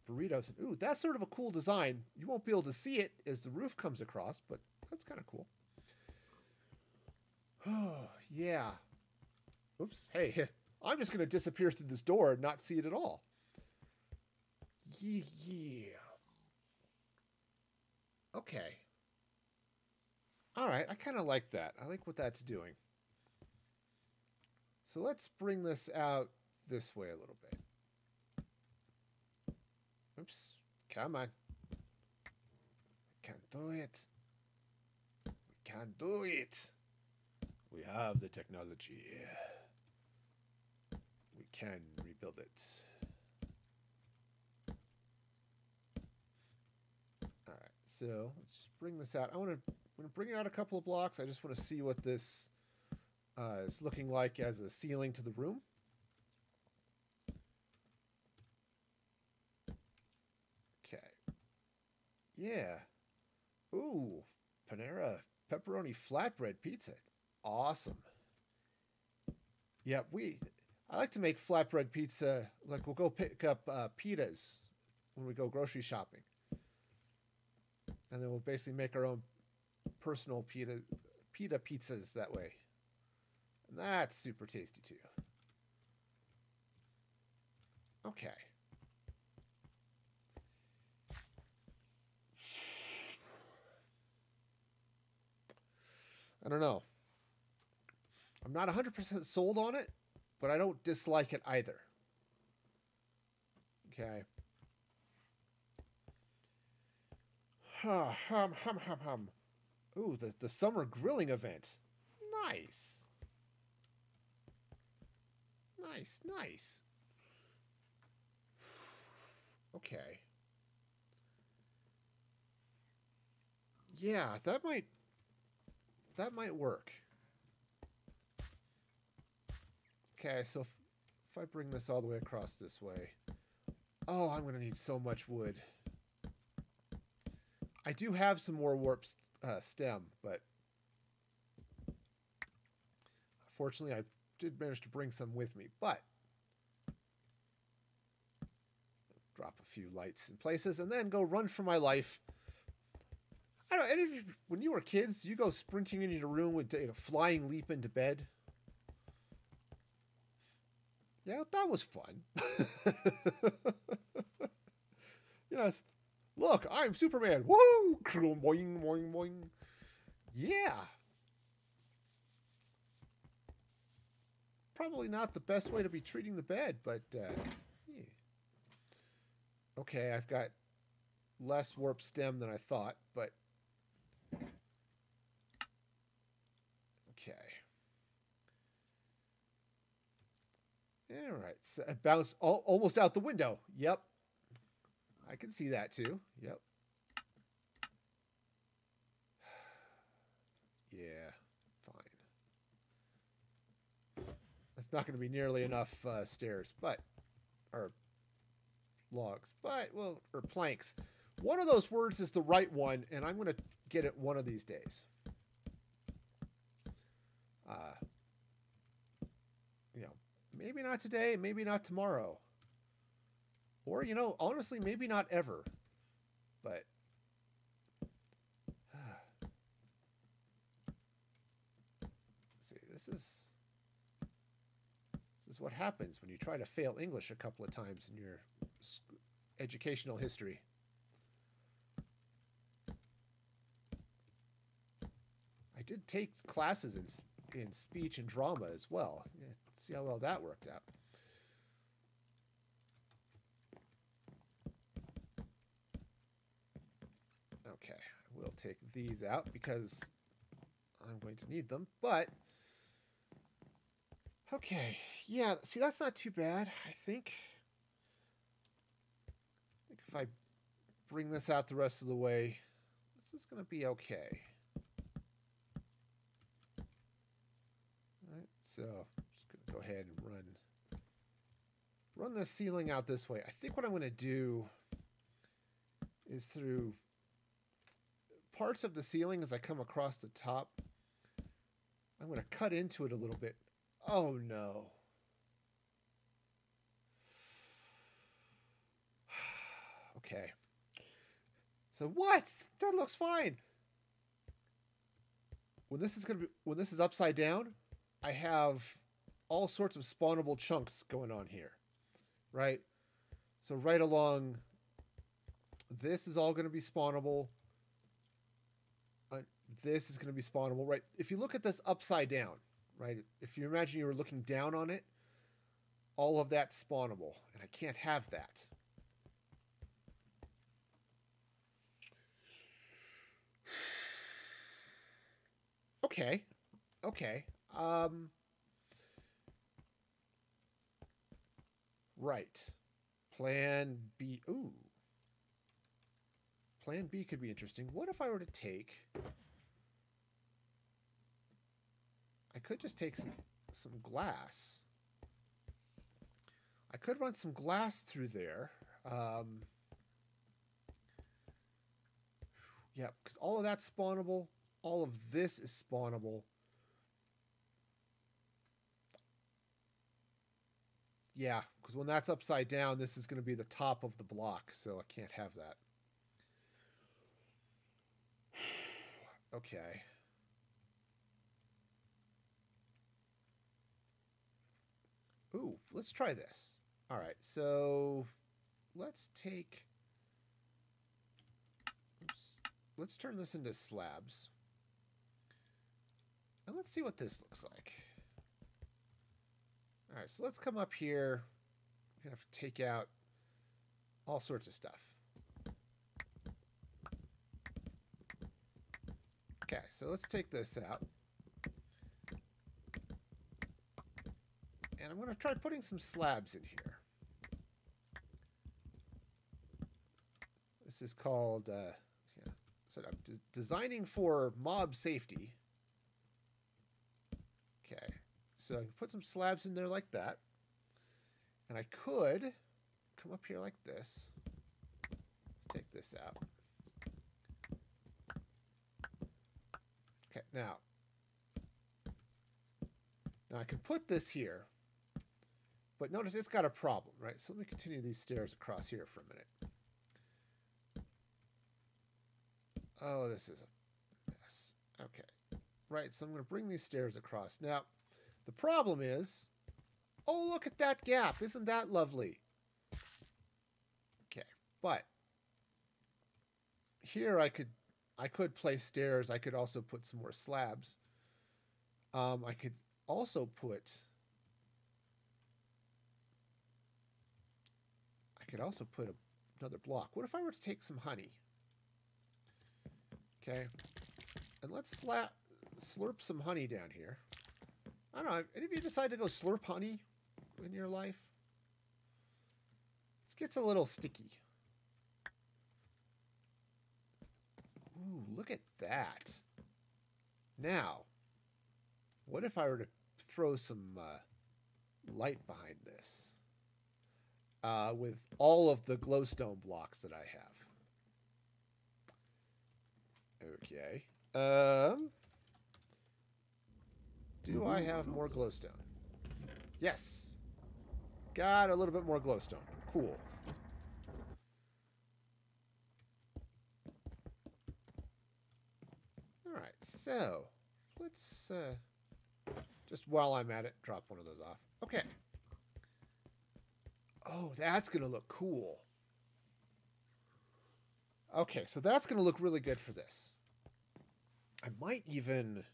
burritos. Ooh, that's sort of a cool design. You won't be able to see it as the roof comes across, but that's kind of cool. Oh, yeah. Oops. Hey, I'm just going to disappear through this door and not see it at all. Yeah. Okay. All right, I kind of like that. I like what that's doing. So let's bring this out this way a little bit. Oops. Come on. We can do it. We can do it. We have the technology. We can rebuild it. All right, so let's just bring this out. I'm going to bring out a couple of blocks. I just want to see what this is looking like as a ceiling to the room. Okay. Yeah. Ooh, Panera pepperoni flatbread pizza. Awesome. Yeah, I like to make flatbread pizza. Like we'll go pick up pitas when we go grocery shopping. And then we'll basically make our own personal pita pizzas that way. And that's super tasty too. Okay. I don't know. I'm not 100% sold on it, but I don't dislike it either. Okay. Ooh, the summer grilling event. Nice. Nice, nice. Okay. Yeah, that might work. Okay, so if I bring this all the way across this way. Oh, I'm going to need so much wood. I do have some more warp stem, but fortunately I did manage to bring some with me, but drop a few lights in places and then go run for my life. I don't know, any of you, when you were kids, you go sprinting into your room with a flying leap into bed? Yeah, that was fun. You know, look, I'm Superman. Woo! Boing, boing, boing. Yeah. probably not the best way to be treating the bed, but yeah. Okay, I've got less warp stem than I thought, but okay. All right, so it bounced almost out the window. Yep, I can see that too. Yep. Yeah, fine. That's not going to be nearly enough stairs, but or logs, but well, or planks. One of those words is the right one, and I'm going to get it one of these days. You know, maybe not today, maybe not tomorrow, or you know, honestly, maybe not ever. But see, this is what happens when you try to fail English a couple of times in your educational history. I did take classes in speech and drama as well. Yeah, see how well that worked out. Okay, we'll take these out because I'm going to need them, but okay, yeah, see, that's not too bad, I think. If I bring this out the rest of the way, this is going to be okay. All right, so I'm just going to go ahead and run this ceiling out this way. I think what I'm going to do is through parts of the ceiling as I come across the top, I'm going to cut into it a little bit. Oh no. Okay. So what? That looks fine. When this is upside down, I have all sorts of spawnable chunks going on here. Right? So right along this is all going to be spawnable. This is going to be spawnable, right? If you look at this upside down, right? If you imagine you were looking down on it, all of that's spawnable, and I can't have that. Okay. Okay. Right. Plan B. Ooh. Plan B could be interesting. What if I were to take... I could just take some glass. I could run some glass through there. Yeah, because all of that's spawnable. All of this is spawnable. Yeah, because when that's upside down, this is going to be the top of the block, so I can't have that. Okay. Ooh, let's try this. All right, so let's take... Oops, let's turn this into slabs. And let's see what this looks like. All right, so let's come up here. We're going to have to take out all sorts of stuff. Okay, so let's take this out. And I'm going to try putting some slabs in here. This is called, so I'm designing for mob safety. Okay, so I can put some slabs in there like that. And I could come up here like this. Let's take this out. Okay, now I can put this here. But notice it's got a problem, right? So let me continue these stairs across here for a minute. Oh, this is a mess. Okay. Right, so I'm going to bring these stairs across. Now, the problem is, oh, look at that gap. Isn't that lovely? Okay, but here I could place stairs. I could also put some more slabs. I could also put could also put another block. What if I were to take some honey? Okay. And let's slurp some honey down here. I don't know. Any of you decide to go slurp honey in your life? It gets a little sticky. Ooh, look at that. Now, what if I were to throw some light behind this with all of the glowstone blocks that I have? Okay. Do I have more glowstone? Yes. Got a little bit more glowstone. Cool. All right, so let's just while I'm at it, drop one of those off. Okay. Oh, that's going to look cool. Okay, so that's going to look really good for this. I might even...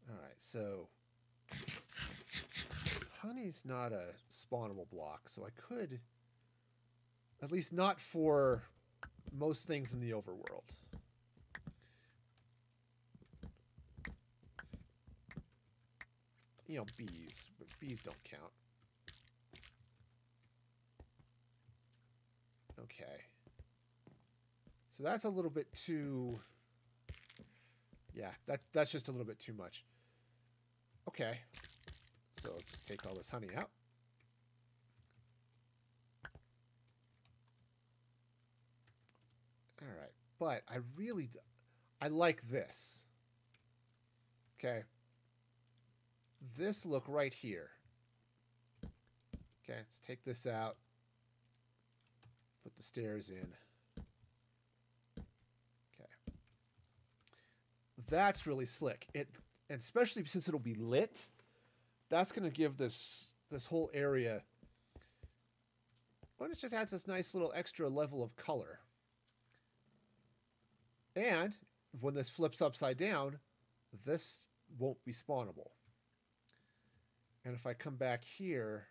All right, so honey's not a spawnable block, so I could, at least not for most things in the overworld. You know, bees, but bees don't count. Okay. So that's a little bit too... Yeah, that's just a little bit too much. Okay. So let's just take all this honey out. All right. But I like this. Okay. This look right here. Okay, let's take this out. Put the stairs in. Okay. That's really slick. And especially since it'll be lit, that's going to give this whole area, well, it just adds this nice little extra level of color. And when this flips upside down, this won't be spawnable. And if I come back here,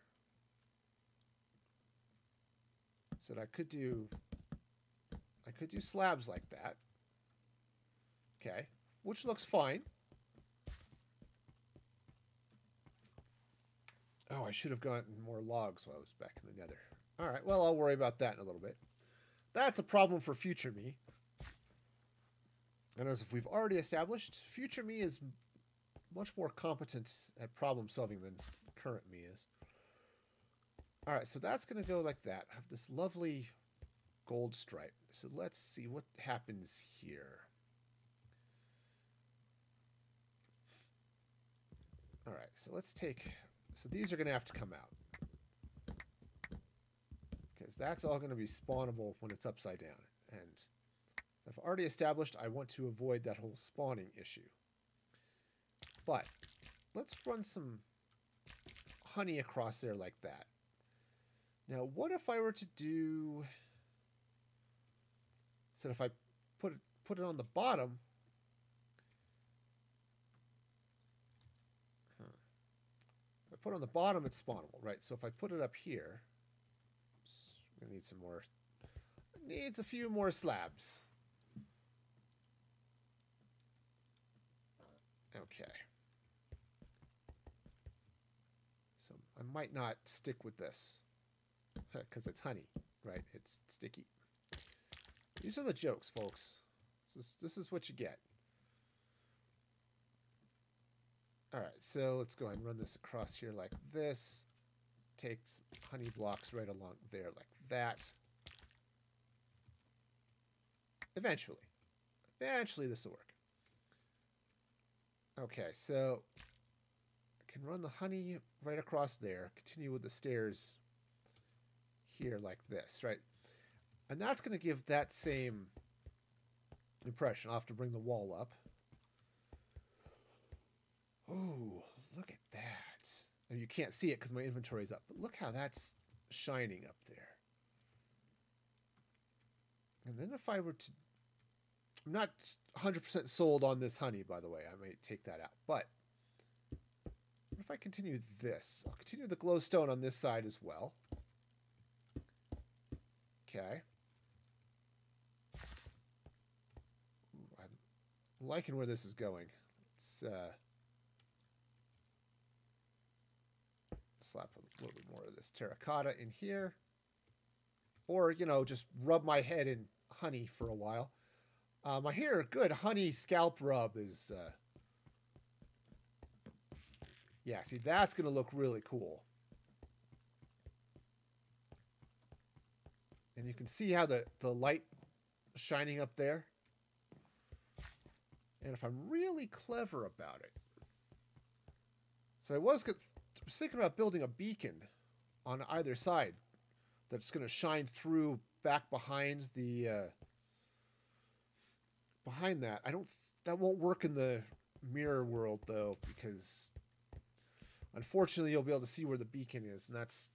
so I could do slabs like that. Okay, which looks fine. Oh, I should have gotten more logs while I was back in the nether. All right, well, I'll worry about that in a little bit. That's a problem for future me. And as we've already established, future me is much more competent at problem solving than current me is. All right, so that's going to go like that. I have this lovely gold stripe. So let's see what happens here. All right, so let's take... So these are going to have to come out. Because that's all going to be spawnable when it's upside down. And so I've already established I want to avoid that whole spawning issue. But let's run some honey across there like that. Now, what if I were to do... So if I put it on the bottom... If I put it on the bottom, it's spawnable, right? So if I put it up here... I'm going to need some more... Needs a few more slabs. Okay. So I might not stick with this because it's honey, right? It's sticky. These are the jokes, folks. This is what you get. All right, so let's go ahead and run this across here like this. Take some honey blocks right along there like that. Eventually this will work. Okay, so I can run the honey right across there, continue with the stairs here like this, right? And that's going to give that same impression. I'll have to bring the wall up. Oh, look at that. And you can't see it because my inventory is up, but look how that's shining up there. And then if I were to... I'm not 100% sold on this honey, by the way. I might take that out. But if I continue this? I'll continue the glowstone on this side as well. Okay. I'm liking where this is going. Let's slap a little bit more of this terracotta in here. Or, you know, just rub my head in honey for a while. I hear a good honey scalp rub is... yeah, see, that's going to look really cool. And you can see how the light shining up there. And if I'm really clever about it... So I was thinking about building a beacon on either side that's going to shine through back behind the... behind that. That won't work in the mirror world, though, because... unfortunately, you'll be able to see where the beacon is, and that's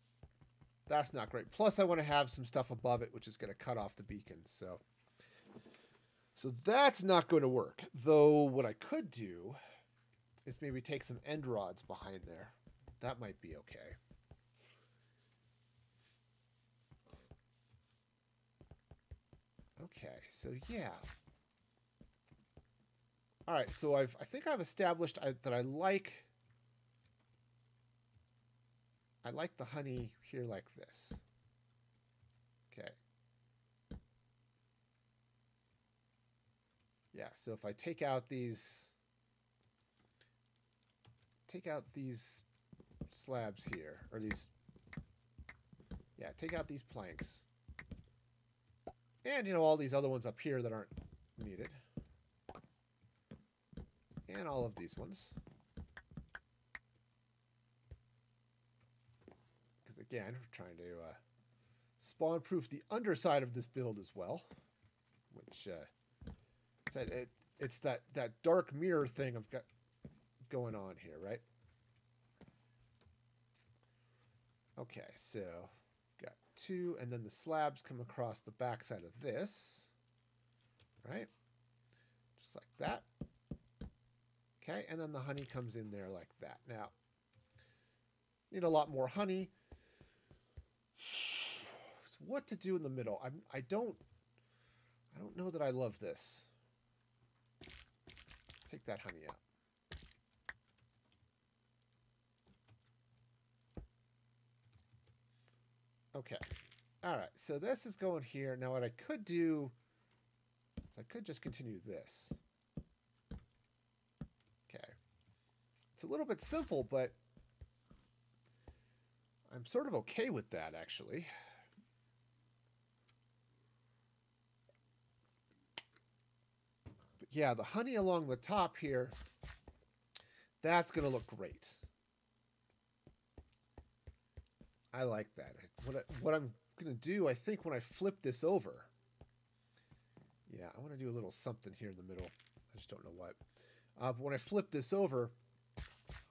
not great. Plus, I want to have some stuff above it, which is going to cut off the beacon. So that's not going to work. Though what I could do is maybe take some end rods behind there. That might be okay. Okay, so yeah. All right, so I think I've established that I like the honey here like this. Okay. Yeah, so if I take out these slabs here, or these, yeah, take out these planks. And, you know, all these other ones up here that aren't needed. And all of these ones. Because, again, we're trying to spawn-proof the underside of this build as well. Which, it's that dark mirror thing I've got going on here, right? Okay, so got two, and then the slabs come across the backside of this, right? Just like that. Okay, and then the honey comes in there like that. Now, need a lot more honey. So what to do in the middle? I don't know that I love this. Let's take that honey out. Okay. All right. So this is going here. Now what I could do is I could just continue this. Okay. It's a little bit simple, but I'm sort of okay with that, actually. But yeah, the honey along the top here, that's going to look great. I like that. What I'm going to do, I think, when I flip this over, yeah, I want to do a little something here in the middle. I just don't know what. But when I flip this over,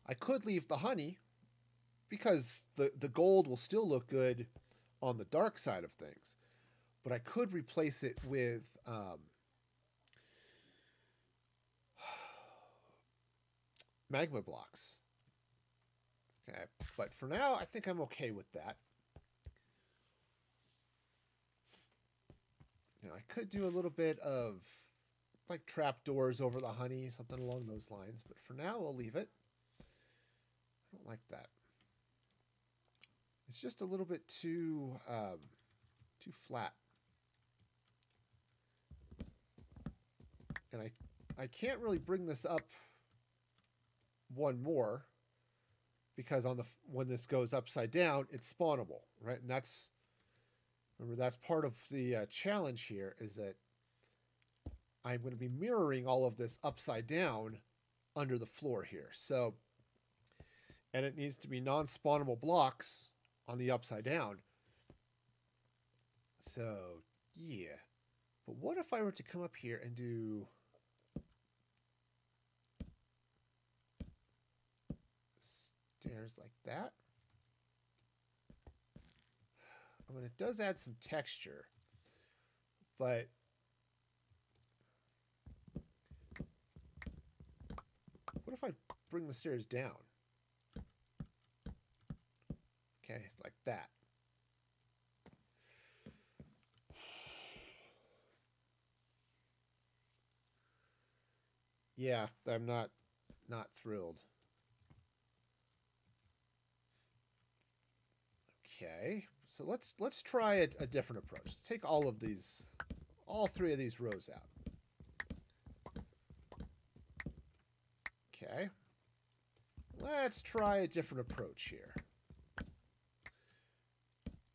I could leave the honey because the gold will still look good on the dark side of things. But I could replace it with magma blocks. Okay, but for now, I think I'm okay with that. You know, I could do a little bit of like trapdoors over the honey, something along those lines. But for now, we'll leave it. I don't like that. It's just a little bit too flat. And I can't really bring this up one more. Because when this goes upside down, it's spawnable, right? And remember, that's part of the challenge here, is that I'm going to be mirroring all of this upside down under the floor here. So, and it needs to be non-spawnable blocks on the upside down. So, yeah. But what if I were to come up here and do... stairs like that. I mean, it does add some texture, but what if I bring the stairs down? Okay, like that. Yeah, I'm not thrilled. Okay, so let's try a different approach. Let's take all three of these rows out. Okay, let's try a different approach here.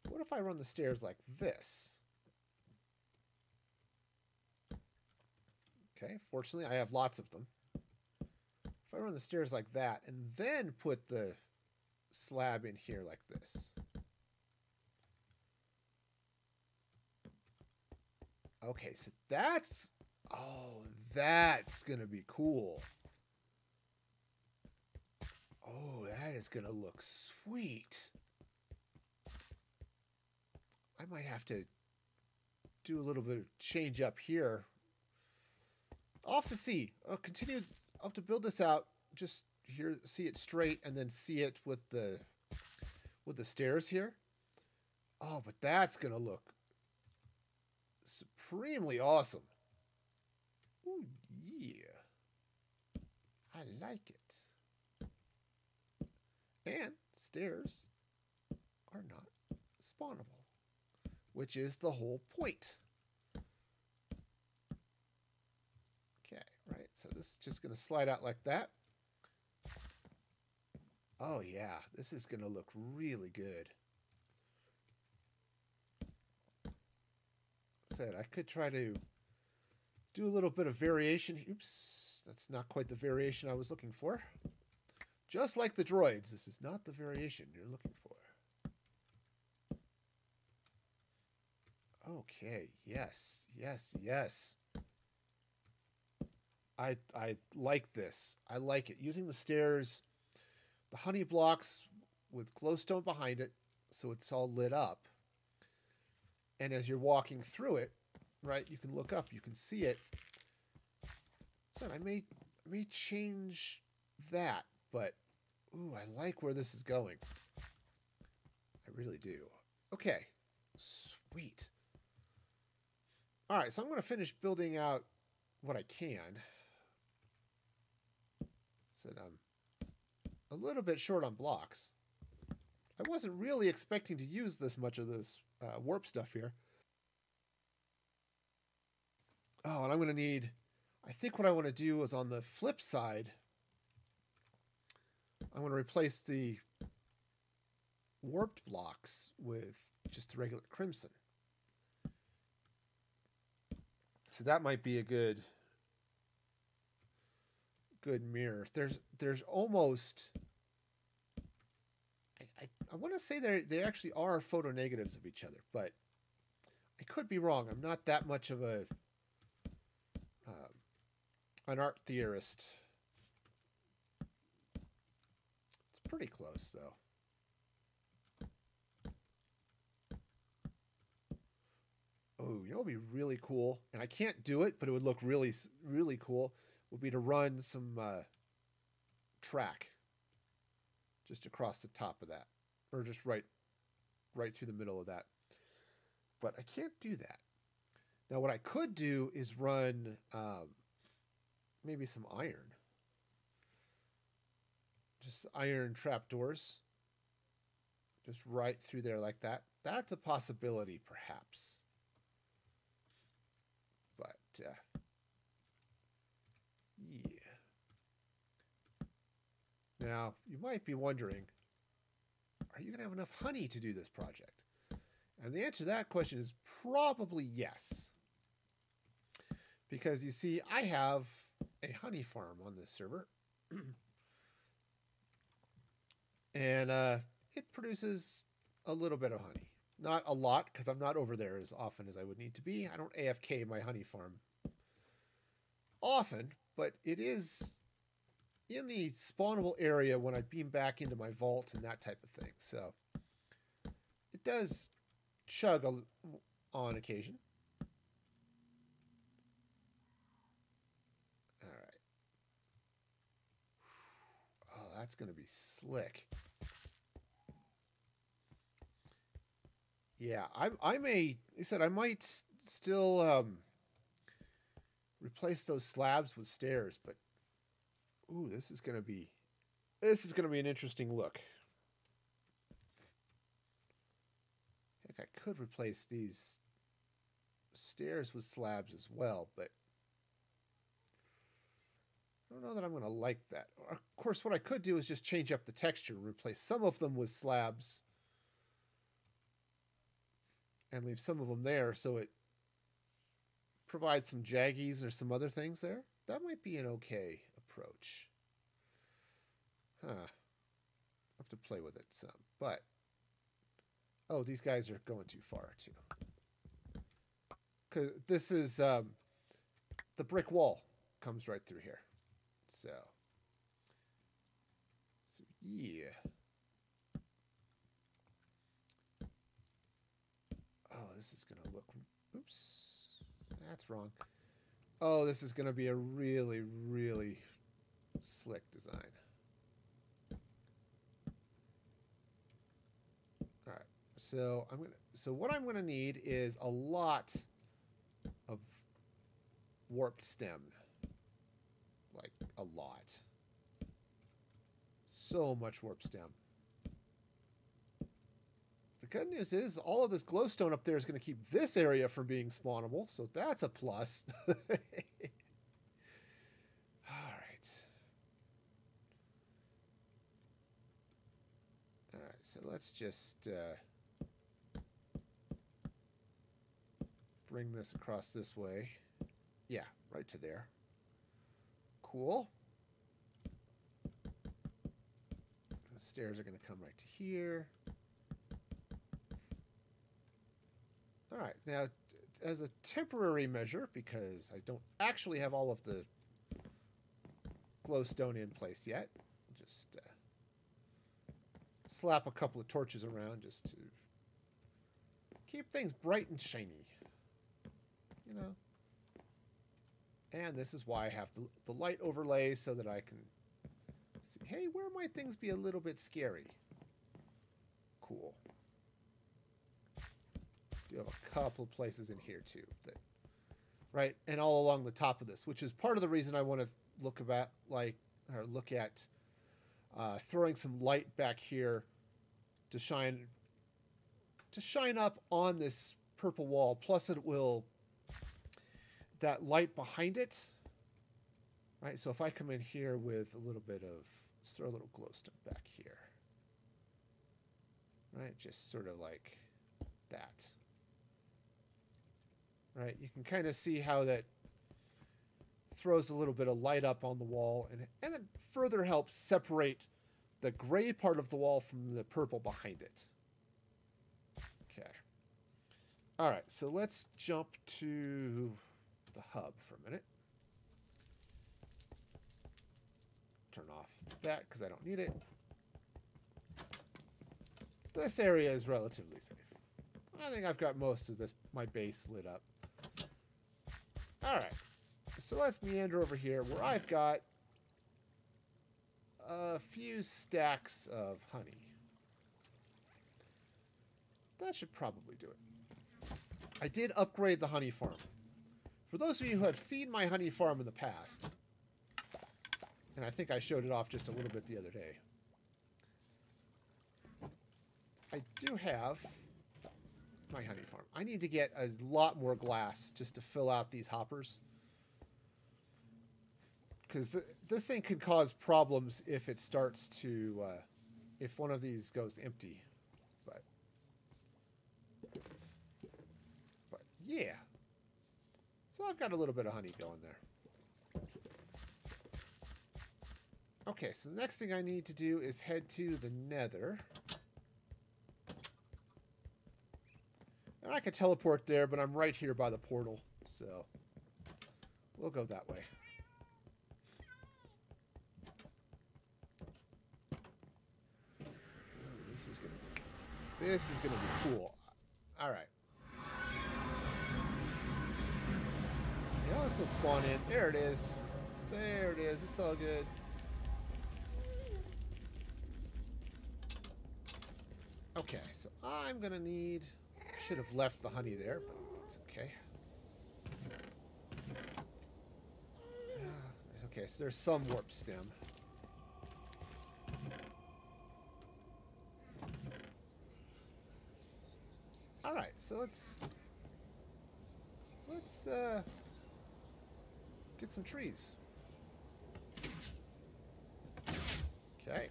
What if I run the stairs like this? Okay, fortunately I have lots of them. If I run the stairs like that and then put the slab in here like this. Okay, so that's gonna be cool. Oh, that is gonna look sweet. I might have to do a little bit of change up here. I'll have to see. I'll have to build this out. Just here, see it straight, and then see it with the stairs here. Oh, but that's gonna look supremely awesome. Ooh, yeah. I like it. And stairs are not spawnable, which is the whole point. Okay, right. So this is just going to slide out like that. Oh, yeah. This is going to look really good. Said I could try to do a little bit of variation. Oops, that's not quite the variation I was looking for. Just like the droids, this is not the variation you're looking for. Okay, yes, yes, yes. I like this. I like it. Using the stairs, the honey blocks with glowstone behind it, so it's all lit up. And as you're walking through it, right, you can look up, you can see it. So I may change that, but ooh, I like where this is going. I really do. Okay, sweet. All right, so I'm going to finish building out what I can. Said I'm a little bit short on blocks. I wasn't really expecting to use this much of this warp stuff here. Oh, and I'm going to need... I think what I want to do is on the flip side, I want to replace the warped blocks with just the regular crimson. So that might be a good mirror. There's almost... I want to say they actually are photo negatives of each other, but I could be wrong. I'm not that much of an art theorist. It's pretty close, though. Oh, you know what would be really cool? And I can't do it, but it would look really, really cool, would be to run some track just across the top of that. Or just right through the middle of that. But I can't do that. Now, what I could do is run maybe some iron. Just iron trapdoors. Just right through there like that. That's a possibility, perhaps. But, yeah. Now, you might be wondering, are you going to have enough honey to do this project? And the answer to that question is probably yes. Because you see, I have a honey farm on this server. And it produces a little bit of honey. Not a lot, because I'm not over there as often as I would need to be. I don't AFK my honey farm often, but it is in the spawnable area when I beam back into my vault and that type of thing. So it does chug on occasion. All right. Oh, that's going to be slick. Yeah, I may. He said I might still replace those slabs with stairs, but ooh, this is gonna be an interesting look. Heck, I could replace these stairs with slabs as well, but I don't know that I'm going to like that. Of course, what I could do is just change up the texture, replace some of them with slabs, and leave some of them there so it provides some jaggies or some other things there. That might be an okay approach. Huh. I have to play with it some. But, oh, these guys are going too far, too. Because this is, the brick wall comes right through here. So yeah. Oh, this is going to look, oops, that's wrong. Oh, this is going to be a really, really slick design. All right. So what I'm going to need is a lot of warped stem. Like a lot. So much warp stem. The good news is all of this glowstone up there is going to keep this area from being spawnable, so that's a plus. All right. All right, so let's just bring this across this way. Yeah, right to there. Cool. The stairs are going to come right to here. All right, now as a temporary measure, because I don't actually have all of the glowstone in place yet, just slap a couple of torches around just to keep things bright and shiny, you know. And this is why I have the light overlay so that I can see, hey, where might things be a little bit scary? Cool. Do have a couple places in here too, that, right, and all along the top of this, which is part of the reason I want to look at throwing some light back here to shine up on this purple wall. Plus, it will, that light behind it, right? So if I come in here with a little bit of, let's throw a little glowstone back here, right? Just sort of like that. Right, you can kind of see how that throws a little bit of light up on the wall, and it further helps separate the gray part of the wall from the purple behind it. Okay. All right, so let's jump to the hub for a minute. Turn off that because I don't need it. This area is relatively safe. I think I've got most of my base lit up. All right, so let's meander over here where I've got a few stacks of honey. That should probably do it. I did upgrade the honey farm. For those of you who have seen my honey farm in the past, and I think I showed it off just a little bit the other day, I do have my honey farm. I need to get a lot more glass just to fill out these hoppers, because this thing could cause problems if it starts to if one of these goes empty. But yeah, so I've got a little bit of honey going there. Okay, so the next thing I need to do is head to the Nether. And I could teleport there, but I'm right here by the portal, so we'll go that way. Ooh, this is gonna be cool. All right. Yeah, this will spawn in. There it is. There it is. It's all good. Okay, so I'm gonna need Should have left the honey there, but it's okay. Okay, so there's some warp stem. Alright, so let's get some trees. Okay.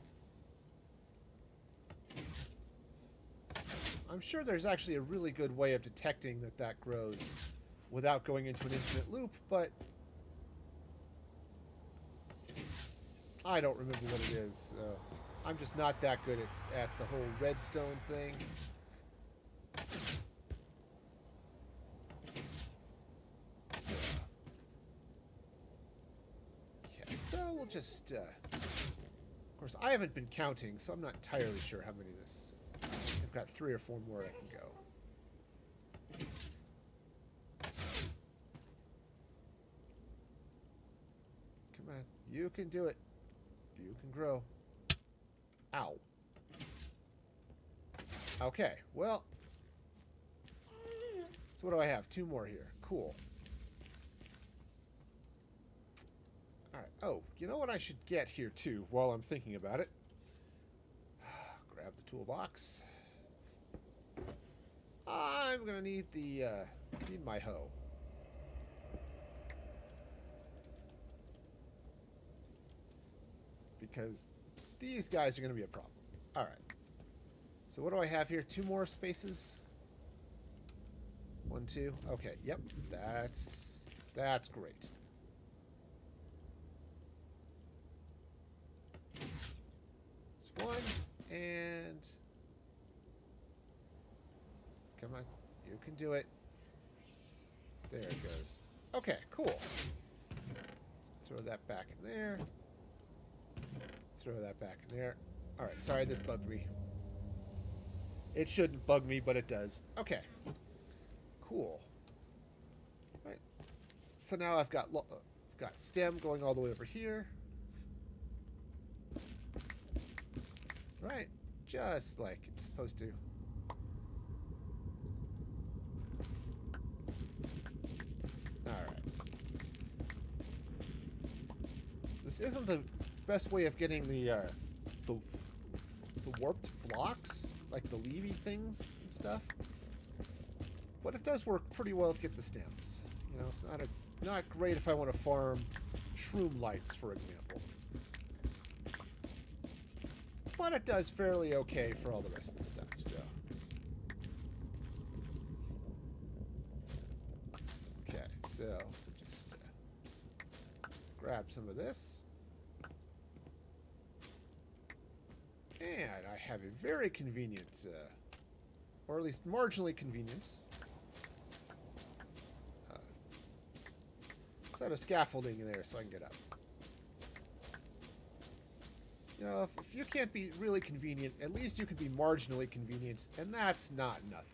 I'm sure there's actually a really good way of detecting that that grows without going into an infinite loop, but I don't remember what it is. I'm just not that good at the whole redstone thing. So we'll just, of course, I haven't been counting, so I'm not entirely sure how many this. I've got 3 or 4 more I can go. Come on, you can do it. You can grow. Ow. Okay, well. So what do I have? 2 more here. Cool. Alright. Oh, you know what I should get here, too, while I'm thinking about it? Grab the toolbox. I'm gonna need the, need my hoe. Because these guys are gonna be a problem. Alright. So what do I have here? 2 more spaces? 1, 2. Okay, yep. That's great. It's 1, and come on, you can do it. There it goes. Okay, cool. So throw that back in there. Throw that back in there. Alright, sorry this bugged me. It shouldn't bug me, but it does. Okay. Cool. Right. So now I've got stem going all the way over here. Right. Just like it's supposed to. Alright. This isn't the best way of getting the warped blocks, like the Levy things and stuff. But it does work pretty well to get the stems. You know, it's not great if I want to farm shroom lights, for example. But it does fairly okay for all the rest of the stuff, so. Okay, so just grab some of this. And I have a very convenient, or at least marginally convenient, set of scaffolding in there so I can get up. You know, if you can't be really convenient, at least you can be marginally convenient, and that's not nothing.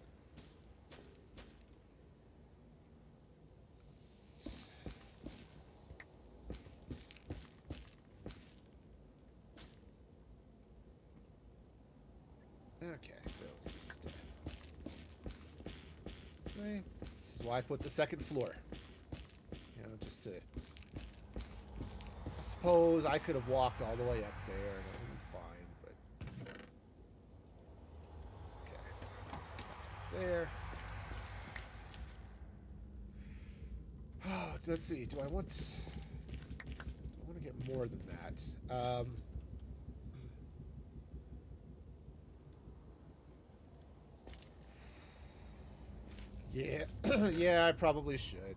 Okay, so just okay. This is why I put the second floor. You know, just to. I suppose I could have walked all the way up there and it would be fine, but okay. There. Oh, let's see. Do I want to get more than that? Yeah, yeah, I probably should.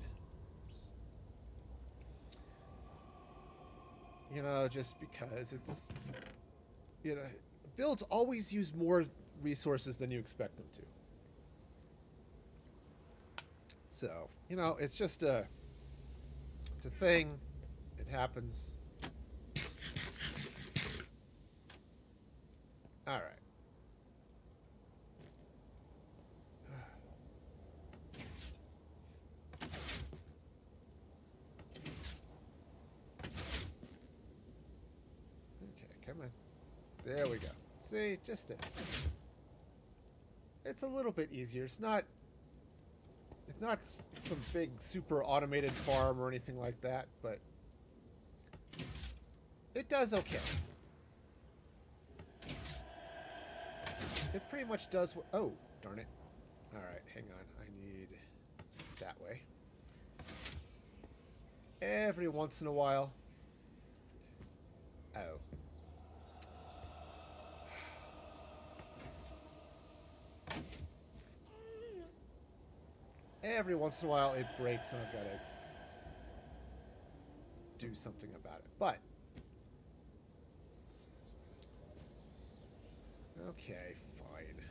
You know, just because it's, you know, builds always use more resources than you expect them to. So, you know, it's just it's a thing. It happens. All right. Come on. There we go. See, just it's a little bit easier. It's not some big super automated farm or anything like that, but it does okay. It pretty much does what... Oh, darn it. Alright, hang on. I need that way. Every once in a while. Oh. Every once in a while it breaks and I've got to do something about it. But okay, fine.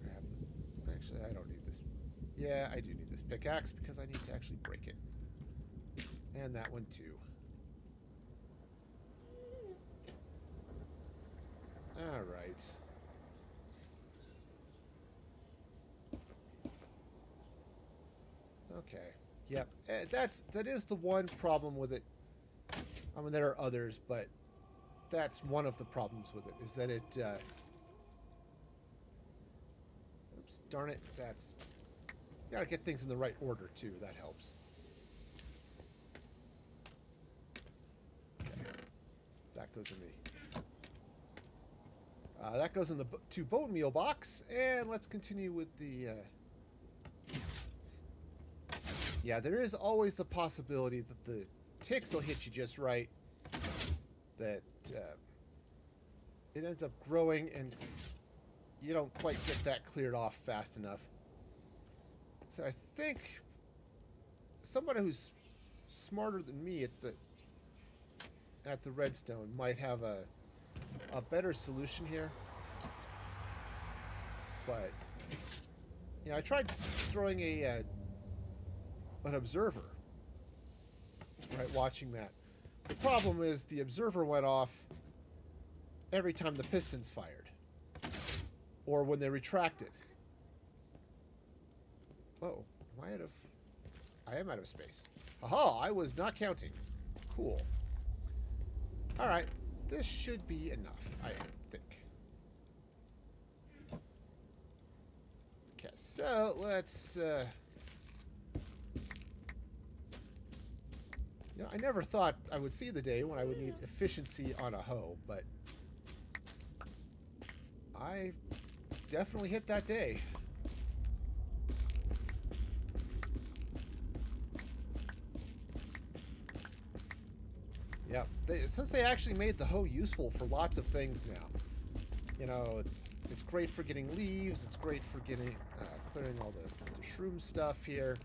Grab the... Actually, I don't need this. Yeah, I do need this pickaxe because I need to actually break it. And that one too. All right. Okay. Yep. That is the one problem with it. I mean, there are others, but that's one of the problems with it, is that it... oops, darn it. That's... You gotta get things in the right order, too. That helps. Okay. That goes in the... that goes in the to bone meal box, and let's continue with the... Yeah, there is always the possibility that the ticks will hit you just right, that it ends up growing and you don't quite get that cleared off fast enough. So I think somebody who's smarter than me at the redstone might have a better solution here. But yeah, I tried throwing an observer, right, watching that. The problem is the observer went off every time the pistons fired or when they retracted. Oh, am I out of... I am out of space. Aha, I was not counting. Cool. Alright, this should be enough, I think. Okay, so let's... You know, I never thought I would see the day when I would need efficiency on a hoe, but I definitely hit that day. Yeah, since they actually made the hoe useful for lots of things now. You know, it's great for getting leaves, it's great for getting clearing all the shroom stuff here.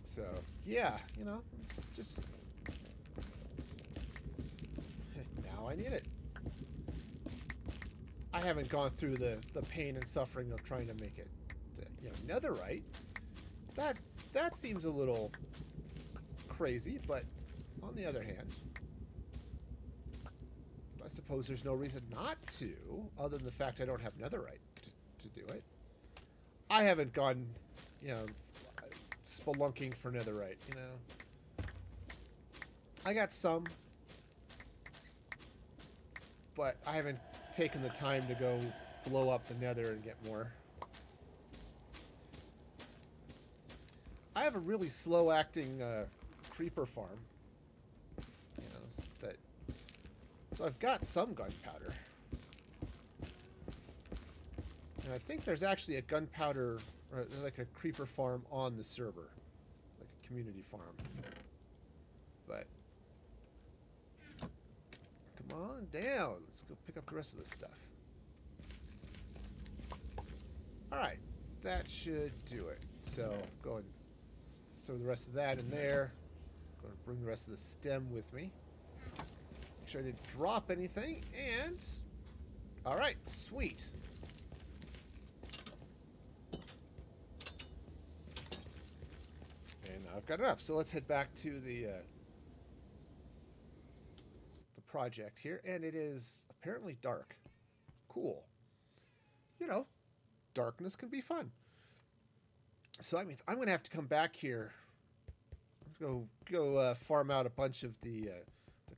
So, yeah, you know, it's just... Now I need it. I haven't gone through the pain and suffering of trying to make it, you know, netherite. That seems a little crazy, but on the other hand, I suppose there's no reason not to, other than the fact I don't have netherite to do it. I haven't gone, you know, spelunking for netherite, you know. I got some, but I haven't taken the time to go blow up the nether and get more. I have a really slow acting creeper farm, you know, so I've got some gunpowder, and I think there's actually a gunpowder, or like a creeper farm on the server, like a community farm. But come on down, let's go pick up the rest of this stuff. Alright, that should do it. So go and throw the rest of that in there. Going to bring the rest of the stem with me. Make sure I didn't drop anything. And alright, sweet. And I've got enough. So let's head back to the project here. And it is apparently dark. Cool. You know, darkness can be fun. So that means I'm going to have to come back here. Go farm out a bunch of the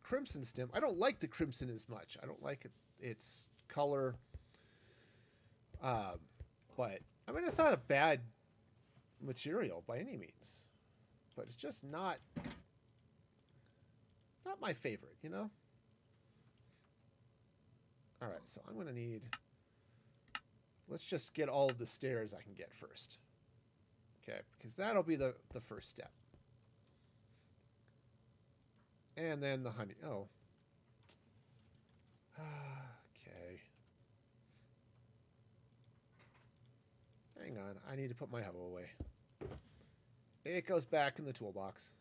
crimson stem. I don't like the crimson as much. I don't like its color. But I mean, it's not a bad material by any means, but it's just not my favorite, you know? All right, so I'm going to need... Let's just get all of the stairs I can get first. Okay, because that'll be the first step. And then the honey. Oh. Okay. Hang on, I need to put my hoe away. It goes back in the toolbox.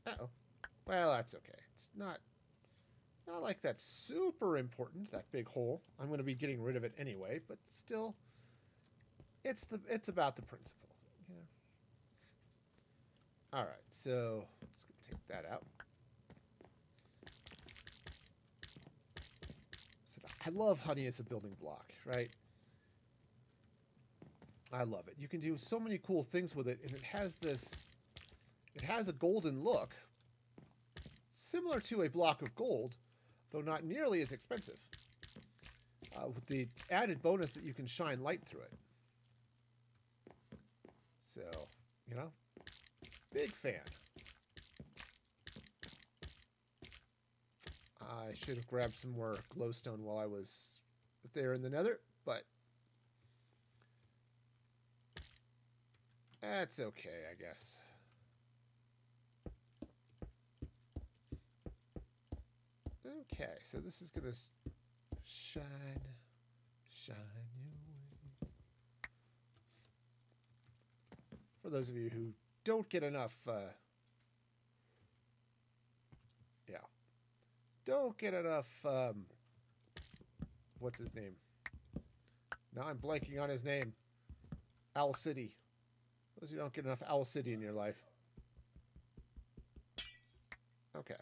Uh-oh. Well, that's okay. It's not like that's super important, that big hole. I'm going to be getting rid of it anyway, but still, it's about the principle. You know? All right, so let's take that out. So I love honey as a building block, right? I love it. You can do so many cool things with it, and it has a golden look, similar to a block of gold, though not nearly as expensive, with the added bonus that you can shine light through it. So, you know, big fan. I should have grabbed some more glowstone while I was there in the nether, but that's okay, I guess. Okay, so this is going to shine your way. For those of you who don't get enough, don't get enough, what's his name? Now I'm blanking on his name. Owl City. Those who don't get enough Owl City in your life. Okay.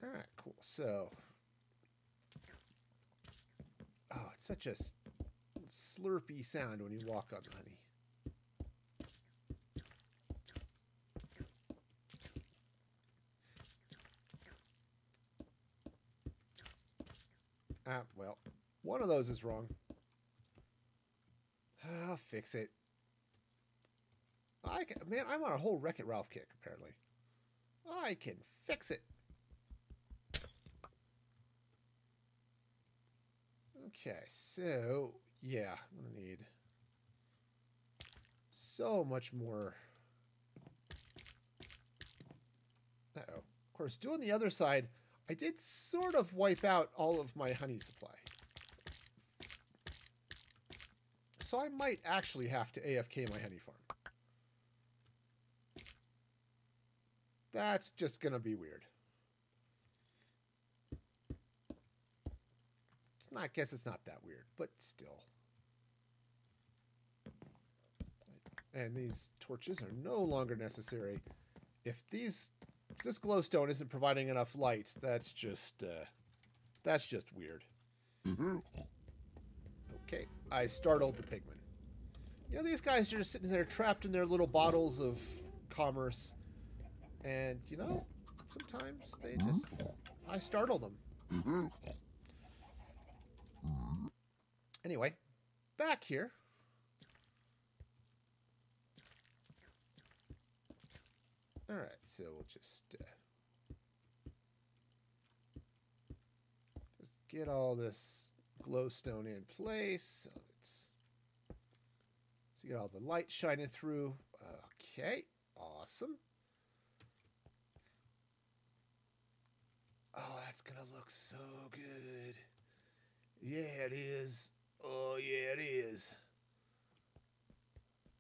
All right, cool. So, oh, it's such a slurpy sound when you walk on the honey. Well, one of those is wrong. I'll fix it. Man, I'm on a whole Wreck-It Ralph kick, apparently. I can fix it. Okay, so, yeah, I'm going to need so much more. Uh-oh. Of course, doing the other side, I did sort of wipe out all of my honey supply. So I might actually have to AFK my honey farm. That's just going to be weird. I guess it's not that weird, but still. And these torches are no longer necessary. If this glowstone isn't providing enough light, that's just weird. Okay, I startled the pigmen. You know, these guys are just sitting there trapped in their little bottles of commerce. And, you know, sometimes I startled them. Anyway, back here. All right, so we'll just get all this glowstone in place. So you get all the light shining through. Okay, awesome. Oh, that's gonna look so good. Yeah, it is. Oh, yeah, it is.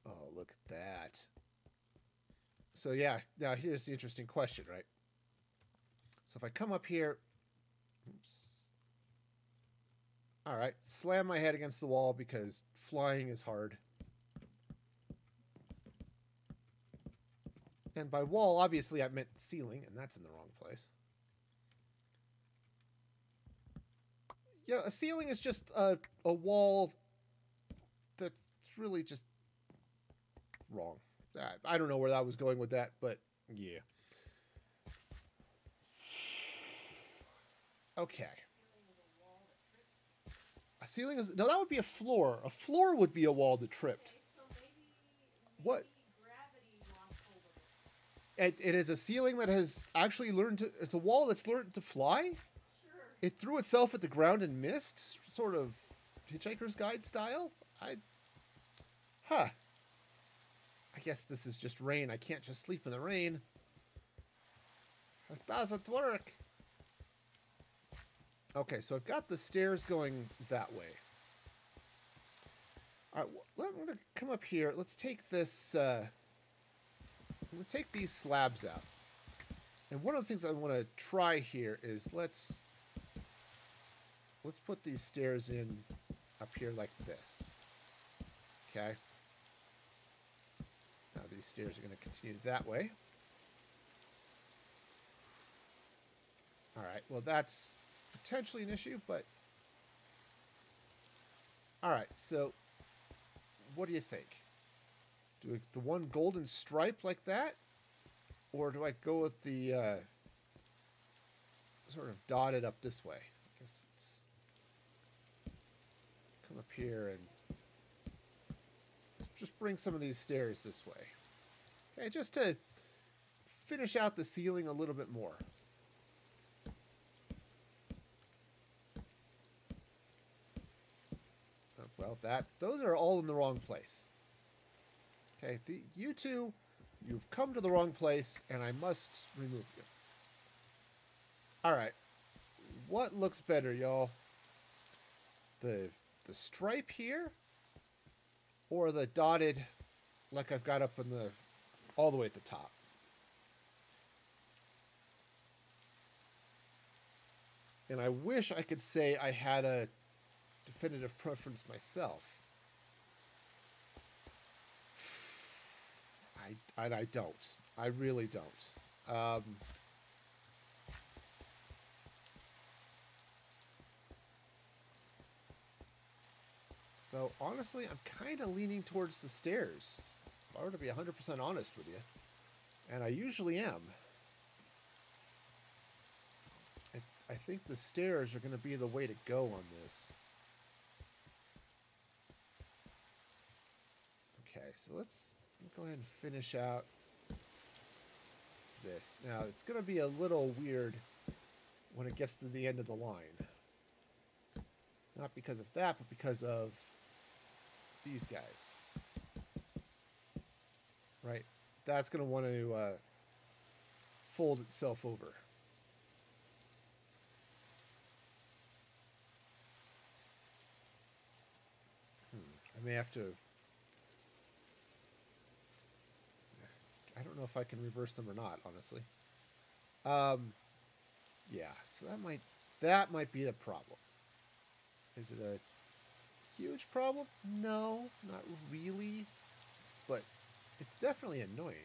Oh, look at that. So, yeah, now here's the interesting question, right? So if I come up here, oops. All right, slam my head against the wall because flying is hard. And by wall, obviously, I meant ceiling, and that's in the wrong place. Yeah, a ceiling is just a wall really just wrong. I don't know where I was going with that, but yeah. Okay. A ceiling is no. That would be a floor. A floor would be a wall that tripped. Okay, so maybe What? gravity lost hold of it. It is a ceiling that has actually learned to. It's a wall that's learned to fly. Sure. It threw itself at the ground and missed, sort of Hitchhiker's Guide style. Huh. I guess this is just rain. I can't just sleep in the rain. It doesn't work. Okay, so I've got the stairs going that way. All right, I'm going to come up here. Let's take this. I'm going to take these slabs out. And one of the things I want to try here is let's put these stairs in up here like this. Okay. Now these stairs are going to continue that way. All right, well that's potentially an issue, but all right, so what do you think? Do the one golden stripe like that, or do I go with the sort of dotted up this way? I guess it's come up here and just bring some of these stairs this way. Okay, just to finish out the ceiling a little bit more. Well, those are all in the wrong place. Okay, you two, you've come to the wrong place, and I must remove you. All right, what looks better, y'all? The stripe here, or the dotted, like I've got up in the all the way at the top? And I wish I could say I had a definitive preference myself. I don't. I really don't. Though, honestly, I'm kind of leaning towards the stairs. If I were to be 100% honest with you. And I usually am. I think the stairs are going to be the way to go on this. Okay, so let's go ahead and finish out this. Now, it's going to be a little weird when it gets to the end of the line. Not because of that, but because of these guys. Right? That's going to want to fold itself over. I may have to... I don't know if I can reverse them or not, honestly. Yeah, so that might be the problem. Is it a huge problem? No, not really. But it's definitely annoying.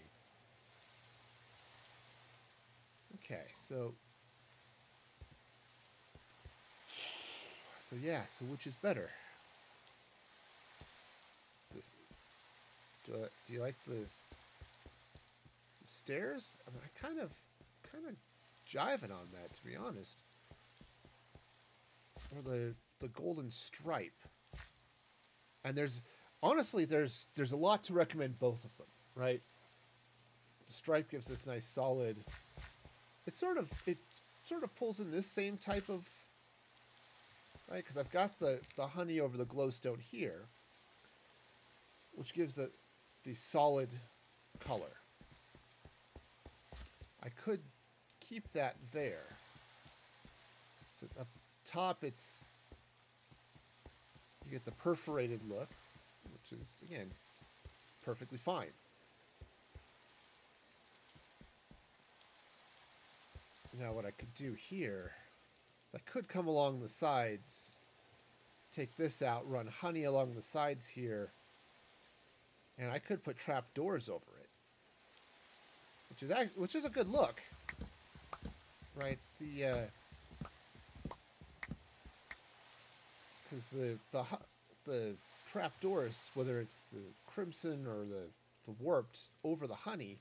Okay, so yeah, so which is better? This, do you like this? Stairs? I mean, I kind of jiving on that, to be honest. Or the golden stripe. And honestly there's a lot to recommend both of them, right? The stripe gives this nice solid. It sort of pulls in this same type of, right? Because I've got the honey over the glowstone here, which gives the solid color. I could keep that there. So up top, you get the perforated look, which is, again, perfectly fine. Now what I could do here is I could come along the sides, take this out, run honey along the sides here, and I could put trap doors over it. Which is a good look, right? Because the trapdoors, whether it's the crimson or the warped over the honey,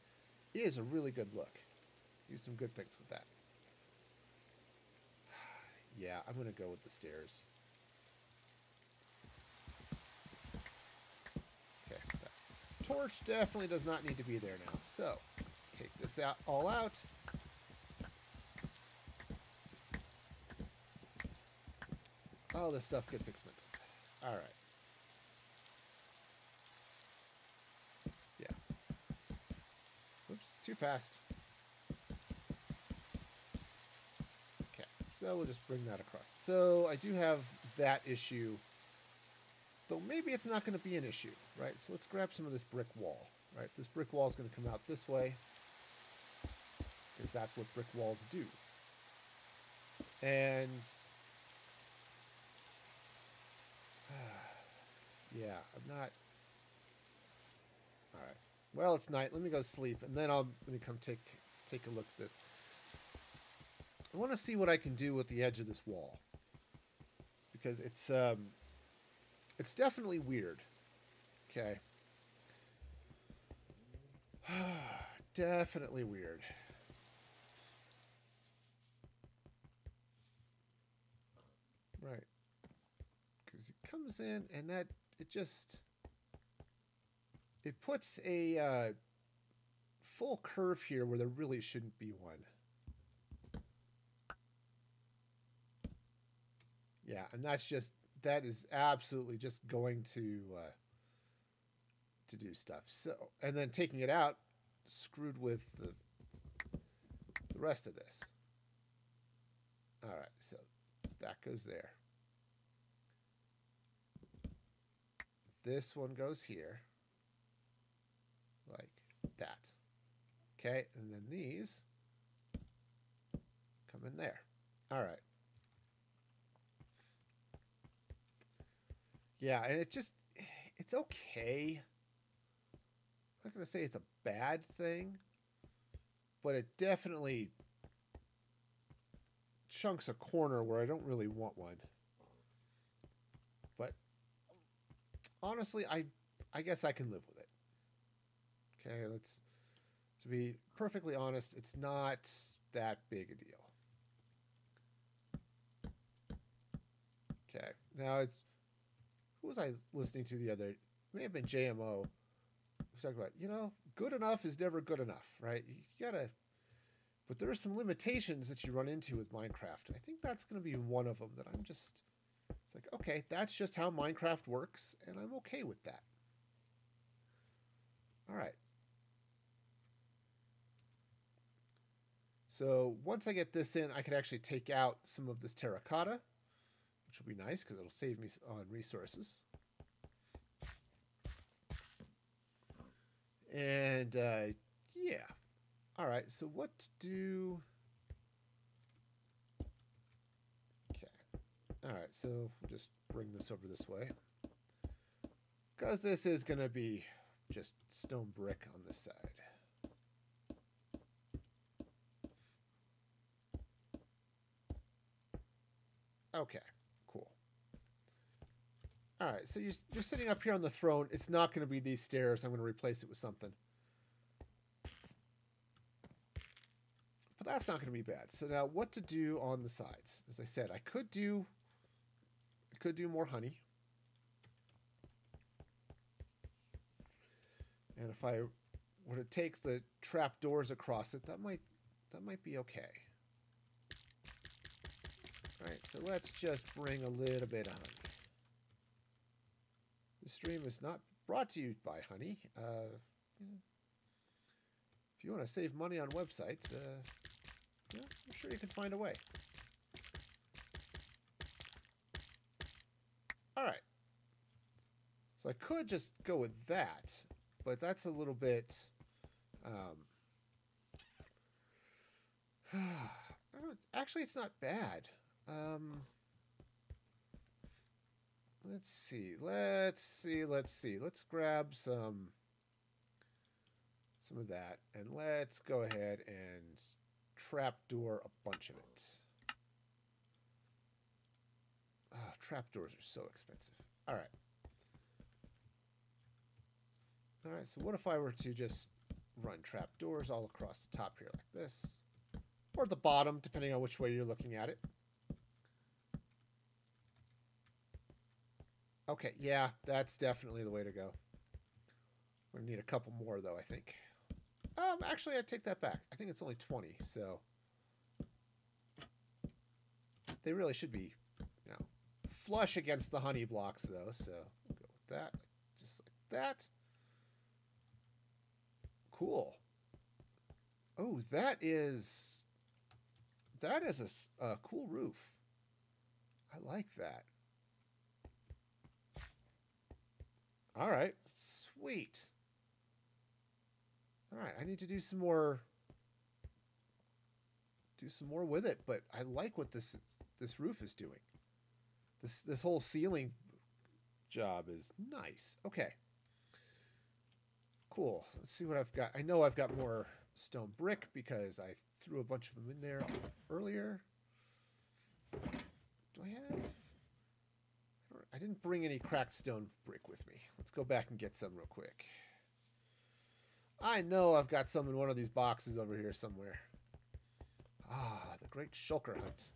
is a really good look. Do some good things with that. Yeah, I'm going to go with the stairs. Okay. That torch definitely does not need to be there now. So, take this out, all out. Oh, this stuff gets expensive. All right. Yeah. Oops, too fast. Okay, so we'll just bring that across. So I do have that issue, though maybe it's not going to be an issue, right? So let's grab some of this brick wall, right? This brick wall is going to come out this way, because that's what brick walls do. And yeah, I'm not. All right. Well, it's night. Let me go sleep, and then let me come take a look at this. I want to see what I can do with the edge of this wall, because it's definitely weird. Okay. Definitely weird. Right. Because it comes in and that it puts a full curve here where there really shouldn't be one. Yeah, and that is absolutely just going to do stuff. So, and then taking it out, screwed with the rest of this. All right, so that goes there. This one goes here, like that. Okay, and then these come in there. All right. Yeah, and it's okay. I'm not going to say it's a bad thing, but it definitely chunks a corner where I don't really want one. But honestly, I guess I can live with it. Okay, to be perfectly honest, it's not that big a deal. Okay, now who was I listening to the other? It may have been JMO. Was talking about, good enough is never good enough, right? You gotta, but there are some limitations that you run into with Minecraft. I think that's going to be one of them that it's like, okay, that's just how Minecraft works, and I'm okay with that. All right. So once I get this in, I can actually take out some of this terracotta, which will be nice because it'll save me on resources. And yeah. All right, so what to do? Okay. All right, so we'll just bring this over this way. Because this is going to be just stone brick on this side. Okay, cool. All right, so you're sitting up here on the throne. It's not going to be these stairs. I'm going to replace it with something. But that's not going to be bad. So now what to do on the sides? As I said, I could do more honey. And if I were to take the trap doors across it, that might be okay. All right, so let's just bring a little bit of honey. The stream is not brought to you by honey. If you want to save money on websites, I'm sure you can find a way. All right. So I could just go with that, but that's a little bit... actually, it's not bad. Let's see. Let's grab some of that, and let's go ahead and trapdoor a bunch of it. Trapdoors are so expensive. All right. All right, so what if I were to just run trapdoors all across the top here like this? Or the bottom, depending on which way you're looking at it. Okay, yeah, that's definitely the way to go. We're going to need a couple more, though, I think. Actually, I take that back. I think it's only 20, so... They really should be, you know, flush against the honey blocks, though, so we'll go with that. Just like that. Cool. Oh, that is a cool roof. I like that. All right, sweet. All right, I need to do some more with it, but I like what this roof is doing. This whole ceiling job is nice. Okay. Cool. Let's see what I've got. I know I've got more stone brick because I threw a bunch of them in there earlier. Do I have... I didn't bring any cracked stone brick with me. Let's go back and get some real quick. I know I've got some in one of these boxes over here somewhere. Ah, the great shulker hunt.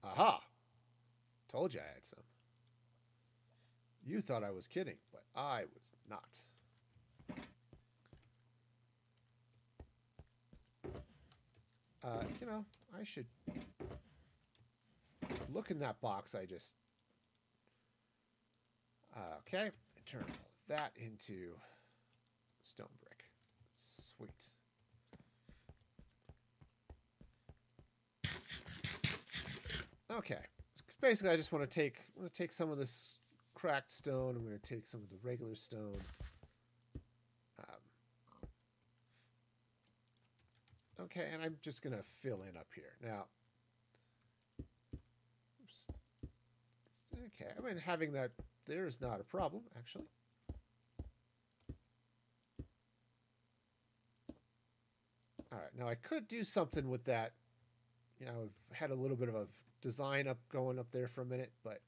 Aha! Told you I had some. You thought I was kidding, but I was not. You know, I should look in that box I just... okay, turn all of that into stone brick. Sweet. Okay, basically I just want to take some of this cracked stone. I'm going to take some of the regular stone. Okay, and I'm just going to fill in up here. Now, oops. Okay, I mean, having that there is not a problem, actually. All right, now I could do something with that. You know, I had a little bit of a design going up there for a minute, but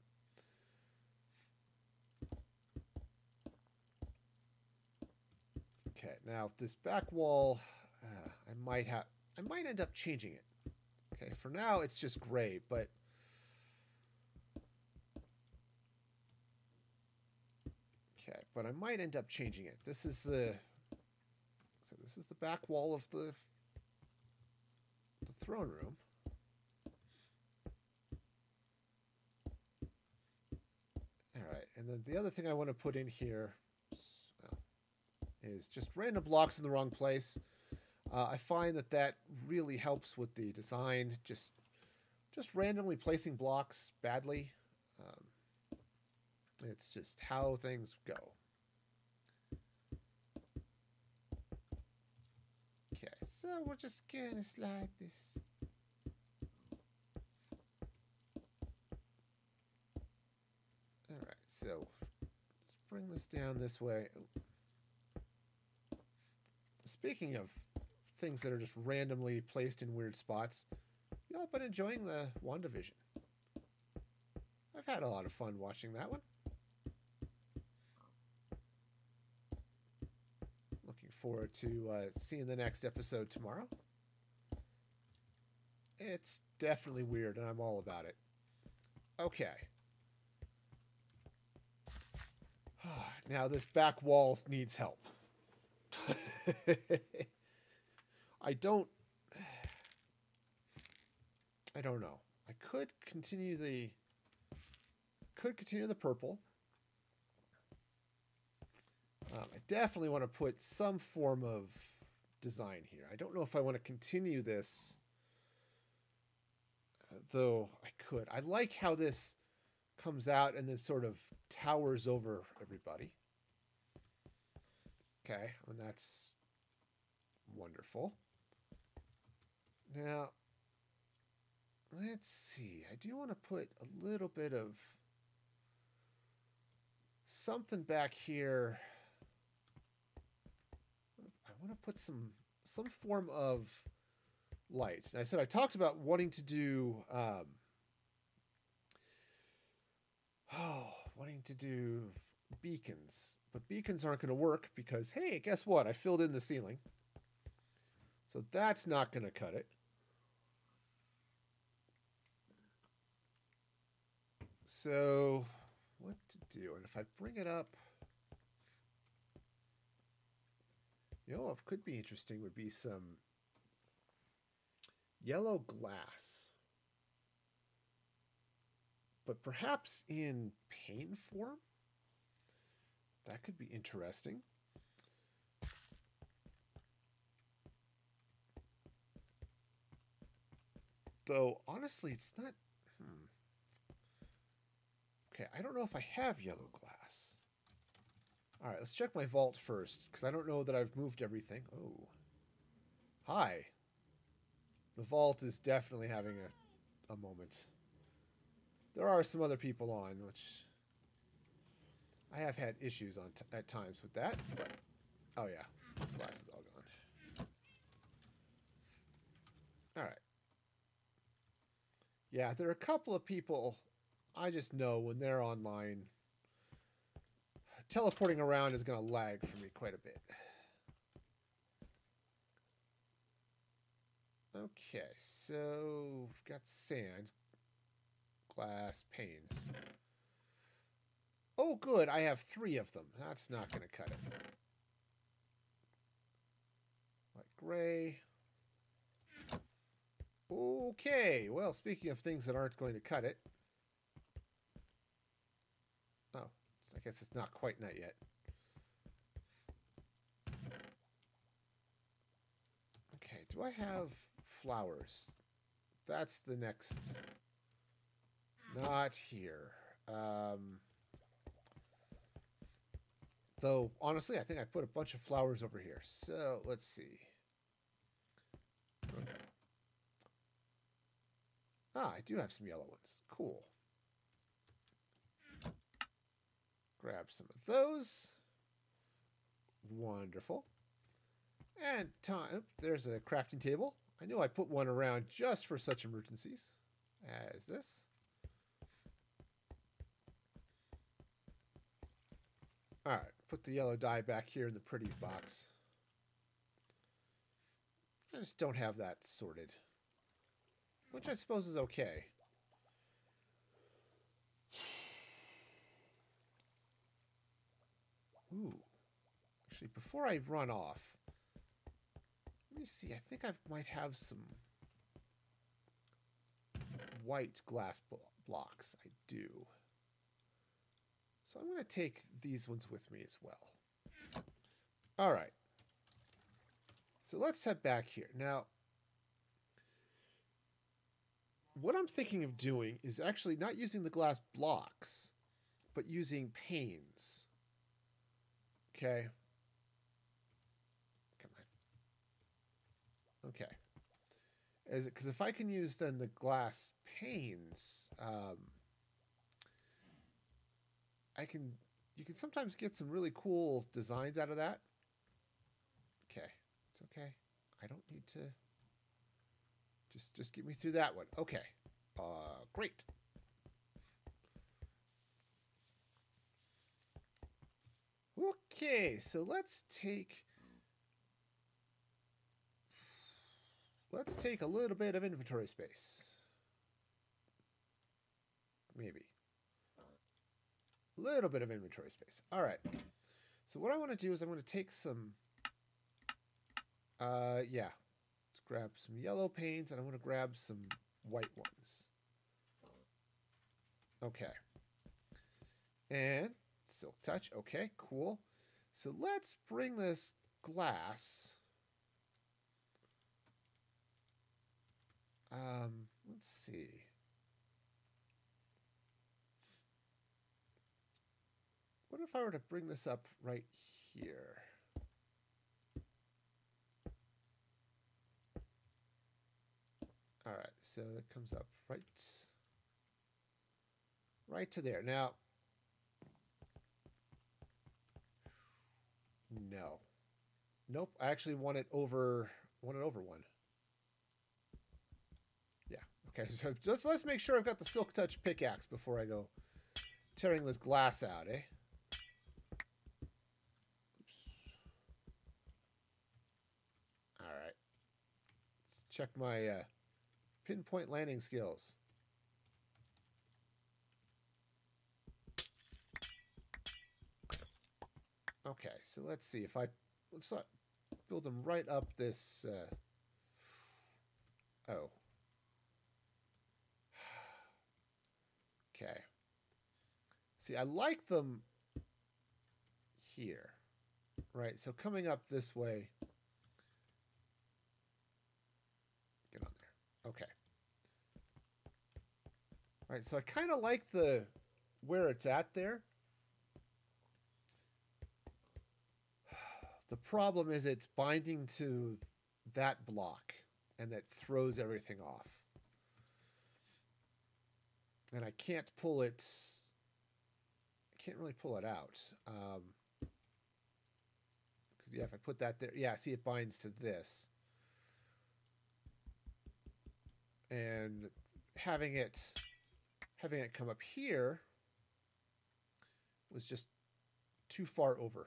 okay, now this back wall, I might end up changing it. Okay, for now it's just gray, but okay, but I might end up changing it. This is the back wall of the throne room. All right, and then the other thing I want to put in here is just random blocks in the wrong place. I find that really helps with the design. Just randomly placing blocks badly. It's just how things go. Okay, so we're just gonna slide this. All right, so let's bring this down this way. Speaking of things that are just randomly placed in weird spots, y'all been enjoying the WandaVision? I've had a lot of fun watching that one. Looking forward to seeing the next episode tomorrow. It's definitely weird, and I'm all about it. Okay. Now this back wall needs help. I don't know. I could continue the purple. I definitely want to put some form of design here. I don't know if I want to continue this, though I could. I like how this comes out and then sort of towers over everybody. Okay, and that's wonderful. Now, let's see. I do want to put a little bit of something back here. I want to put some form of light. And I said I talked about wanting to do Oh, wanting to do beacons. But beacons aren't going to work because, hey, guess what? I filled in the ceiling. So that's not going to cut it. So what to do? And if I bring it up, you know what could be interesting would be some yellow glass. But perhaps in pane form? That could be interesting. Though, honestly, it's not... Okay, I don't know if I have yellow glass. All right, let's check my vault first, because I don't know that I've moved everything. Oh. Hi. The vault is definitely having a moment. There are some other people on, which... I have had issues on at times with that, but... Oh, yeah. Glass is all gone. All right. Yeah, there are a couple of people I just know when they're online, teleporting around is going to lag for me quite a bit. Okay, so we've got sand, glass, panes. Oh, good, I have 3 of them. That's not going to cut it. Light gray. Okay, well, speaking of things that aren't going to cut it. Oh, I guess it's not quite night yet. Okay, do I have flowers? That's the next... Not here. Though, honestly, I think I put a bunch of flowers over here. So, let's see. Okay. Ah, I do have some yellow ones. Cool. Grab some of those. Wonderful. And time. There's a crafting table. I know I put one around just for such emergencies as this. All right, put the yellow dye back here in the pretties box. I just don't have that sorted, which I suppose is okay. Ooh. Actually, before I run off, let me see. I think I might have some white glass blocks. I do. So I'm going to take these ones with me as well. All right. So let's head back here. Now, what I'm thinking of doing is actually not using the glass blocks, but using panes. Okay. Come on. Okay. Because if I can use then the glass panes, you can sometimes get some really cool designs out of that. Okay, it's okay. I don't need to. Just get me through that one. Okay, great. Okay, so let's take a little bit of inventory space. Maybe. Little bit of inventory space. All right. So what I want to do is I'm going to take some, yeah. Let's grab some yellow panes and I want to grab some white ones. Okay. And silk touch. Okay, cool. So let's bring this glass. Let's see. What if I were to bring this up right here? All right, so it comes up right to there. Now, no. Nope, I actually want it over one. Yeah, okay, so let's make sure I've got the silk touch pickaxe before I go tearing this glass out, eh? Oops. All right. Let's check my pinpoint landing skills. Okay, so let's see if let's build them right up this. Oh. Okay. See, I like them here, right? So coming up this way. Get on there. Okay. All right, so I kind of like where it's at there. The problem is it's binding to that block, and that throws everything off. And I can't pull it. I can't really pull it out. Because, yeah, if I put that there, yeah, see, it binds to this. And having it come up here was just too far over.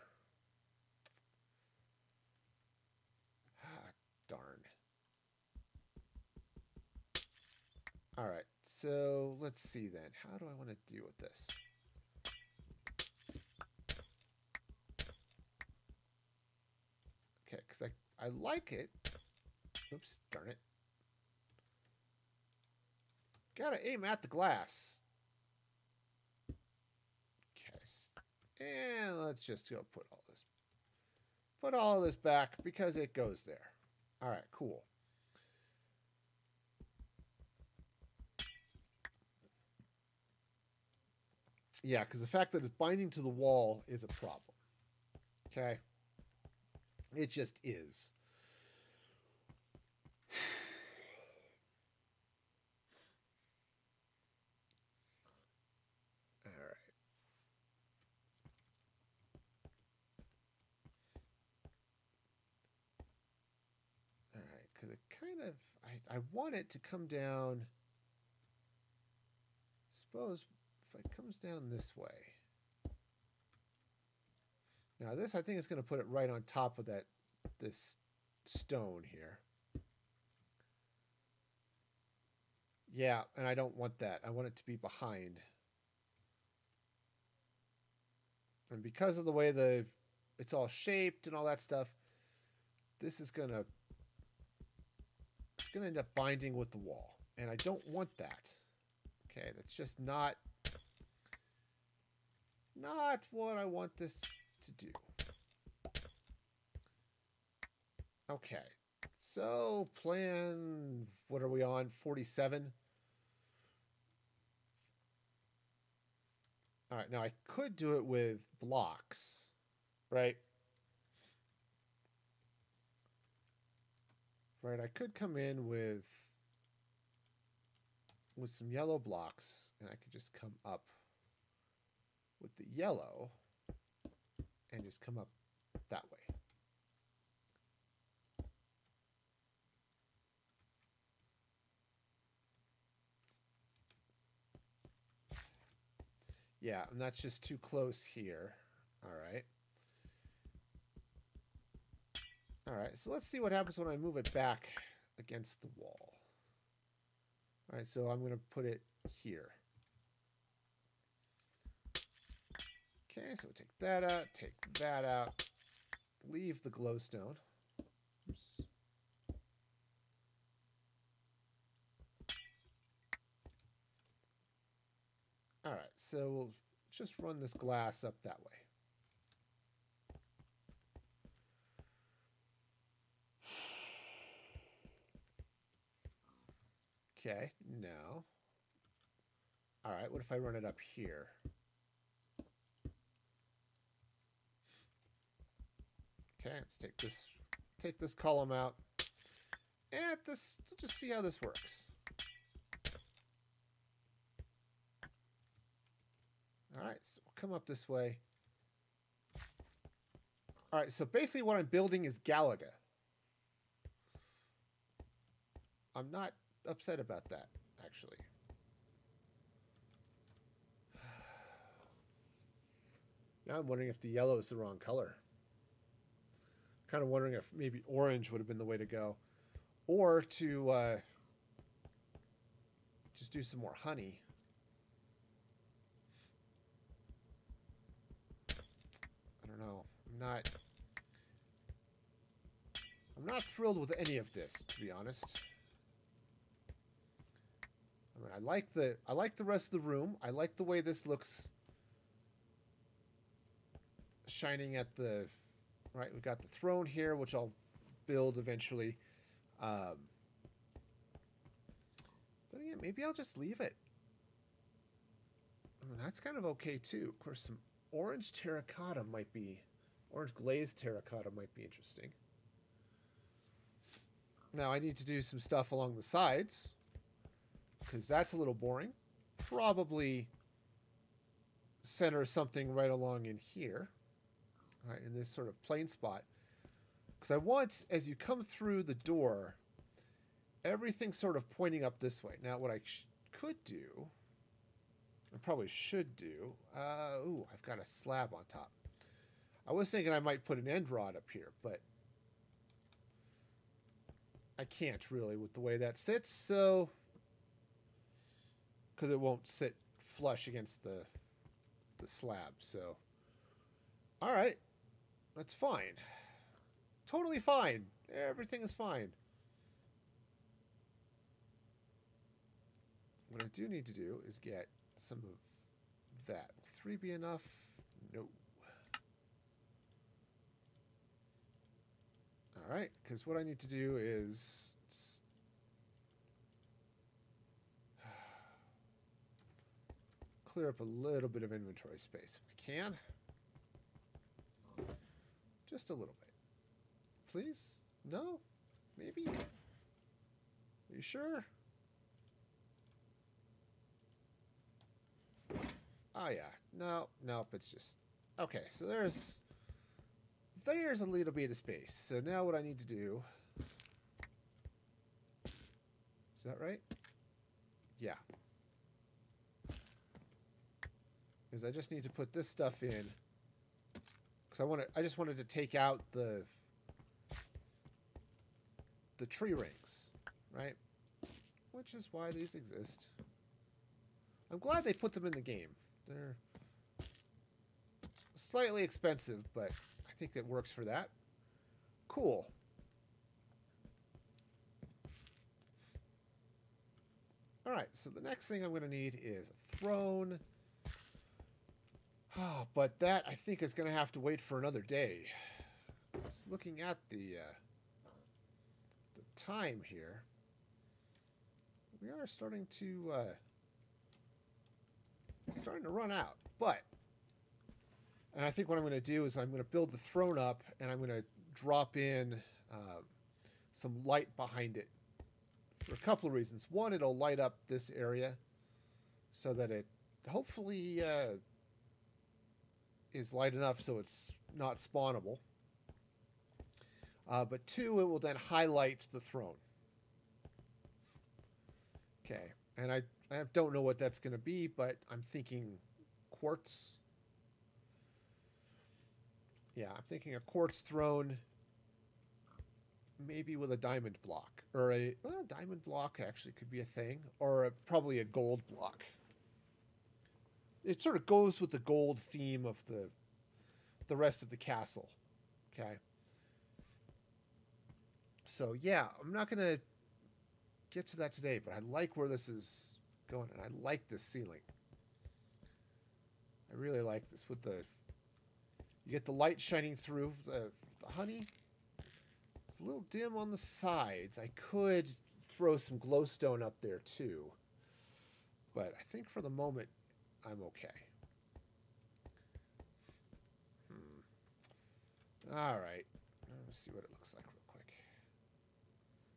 Darn. All right, so let's see then. How do I want to deal with this? Okay, because I like it. Oops, darn it. Gotta aim at the glass. Okay, and let's just go put all this back because it goes there. All right, cool. Yeah, because the fact that it's binding to the wall is a problem. Okay? It just is. All right. All right, because it kind of... I want it to come down... Suppose if it comes down this way. Now this, I think, is going to put it right on top of this stone here. Yeah, and I don't want that. I want it to be behind. And because of the way it's all shaped and all that stuff, this is gonna end up binding with the wall. And I don't want that. Okay, that's just not what I want this to do. Okay, so plan, what are we on, 47? All right, now I could do it with blocks, right? Right, I could come in with some yellow blocks, and I could just come up with the yellow and just come up that way. Yeah, and that's just too close here. All right. All right, so let's see what happens when I move it back against the wall. All right, so I'm going to put it here. Okay, so take that out, leave the glowstone. Oops. All right, so we'll just run this glass up that way. Okay, now. All right, what if I run it up here? Okay, let's take this column out. And just see how this works. All right, so we'll come up this way. All right, so basically what I'm building is Galaga. I'm not upset about that, actually. Now I'm wondering if the yellow is the wrong color. Kind of wondering if maybe orange would have been the way to go. Or to just do some more honey. I don't know. I'm not thrilled with any of this, to be honest. I mean, I like the rest of the room. I like the way this looks shining at the right. We've got the throne here, which I'll build eventually. Then again, maybe I'll just leave it. I mean, that's kind of okay too. Of course, some orange terracotta might be, orange glazed terracotta might be interesting. Now I need to do some stuff along the sides because that's a little boring. Probably center something right along in here, right, in this sort of plain spot. Because I want, as you come through the door, everything sort of pointing up this way. Now, what I could do, I probably should do, ooh, I've got a slab on top. I was thinking I might put an end rod up here, but I can't really with the way that sits, so, because it won't sit flush against the slab, so. All right, that's fine. Totally fine. Everything is fine. What I do need to do is get some of that. Will 3 be enough? No. All right, because what I need to do is clear up a little bit of inventory space if I can. Just a little bit. Please? No? Maybe? Are you sure? Oh yeah. No, nope, it's just... Okay, so there's a little bit of space. So now what I need to do... Is that right? Yeah. Is I just need to put this stuff in. Because I just wanted to take out the tree rings, right? Which is why these exist. I'm glad they put them in the game. They're slightly expensive, but I think it works for that. Cool. All right, so the next thing I'm going to need is a throne. Oh, but that, I think, is going to have to wait for another day. Just looking at the time here, we are starting to run out. But, and I think what I'm going to do is I'm going to build the throne up, and I'm going to drop in some light behind it for a couple of reasons. One, it'll light up this area so that it hopefully is light enough so it's not spawnable. But two, it will then highlight the throne. Okay, and I don't know what that's going to be, but I'm thinking quartz. Yeah, I'm thinking a quartz throne, maybe with a diamond block. Or a diamond block actually could be a thing. Or probably a gold block. It sort of goes with the gold theme of the rest of the castle. Okay. So yeah, I'm not going to get to that today, but I like where this is going, and I like this ceiling. I really like this with the... You get the light shining through the honey. It's a little dim on the sides. I could throw some glowstone up there too, but I think for the moment I'm okay. All right, let's see what it looks like real quick.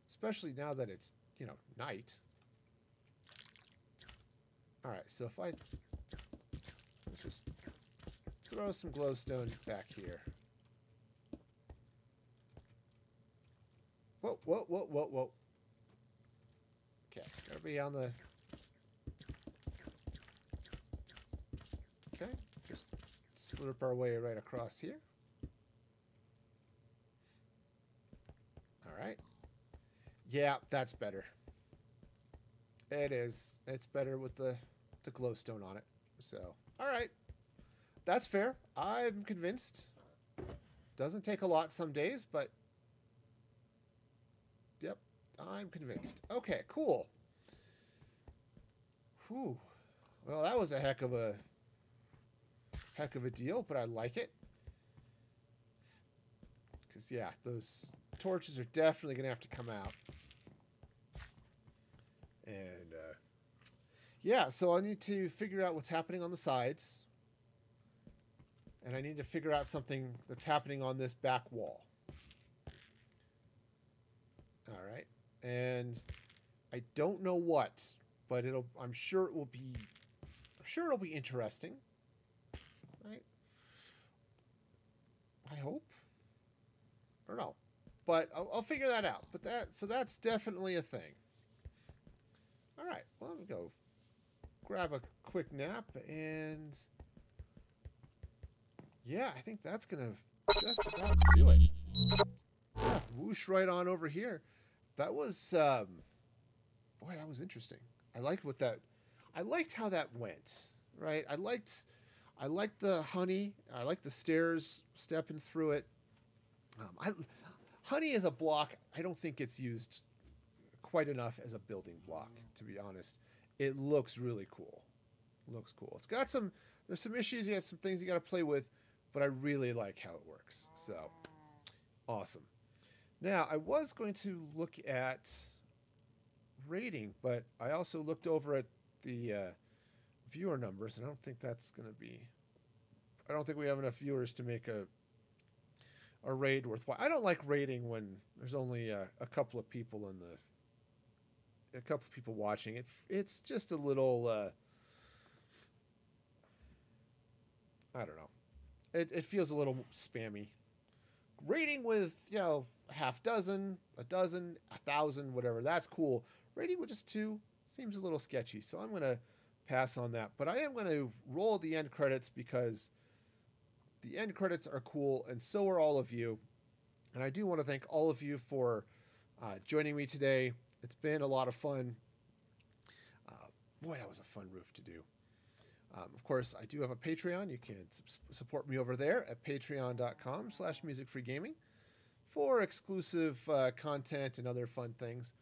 Especially now that it's, you know, night. All right, so if let's just throw some glowstone back here. Whoa, whoa, whoa, whoa, whoa. Okay, gotta be on the... Okay, just slurp our way right across here. All right. Yeah, that's better. It is. It's better with the glowstone on it. So, all right. That's fair. I'm convinced. Doesn't take a lot some days, but yep, I'm convinced. Okay, cool. Whew. Well, that was a heck of a deal, but I like it. Because, yeah, those torches are definitely going to have to come out. And, yeah, so I need to figure out what's happening on the sides. And I need to figure out something that's happening on this back wall. All right. And I don't know what, but I'm sure it'll be interesting. Right? I hope. I don't know. But I'll figure that out. But that's definitely a thing. All right. Well, let me go grab a quick nap, and yeah, I think that's gonna just about do it. Yeah, whoosh right on over here. That was boy, that was interesting. I liked how that went. Right. I liked the honey. I liked the stairs stepping through it. Honey as a block, I don't think it's used quite enough as a building block, to be honest. It looks really cool. Looks cool. It's got there's some issues, you got some things you got to play with, but I really like how it works. So, awesome. Now, I was going to look at rating, but I also looked over at the viewer numbers, and I don't think that's going to be... I don't think we have enough viewers to make a raid worthwhile. I don't like raiding when there's only a couple of people watching. It's just a little I don't know. It feels a little spammy. Raiding with, half dozen, a dozen, 1,000, whatever, that's cool. Raiding with just 2 seems a little sketchy, so I'm going to pass on that. But I am going to roll the end credits because the end credits are cool, and so are all of you. And I do want to thank all of you for joining me today. It's been a lot of fun. Boy, that was a fun roof to do. Of course, I do have a Patreon. You can support me over there at patreon.com/musicfreegaming for exclusive content and other fun things.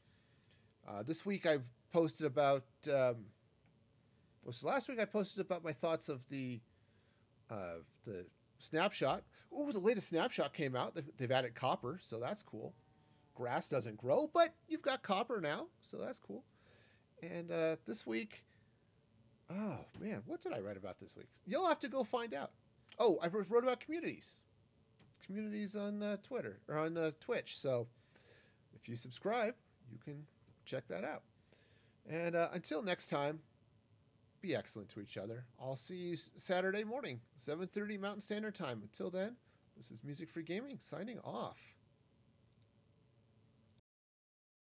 This week I posted about... last week I posted about my thoughts of the snapshot. Ooh, the latest snapshot came out. They've added copper, so that's cool. Grass doesn't grow, but you've got copper now, so that's cool. And this week, oh man, what did I write about this week? You'll have to go find out. Oh, I wrote about communities on Twitter or on Twitch. So if you subscribe, you can check that out. And until next time, be excellent to each other. I'll see you Saturday morning, 7:30 Mountain Standard Time. Until then, this is Music Free Gaming signing off.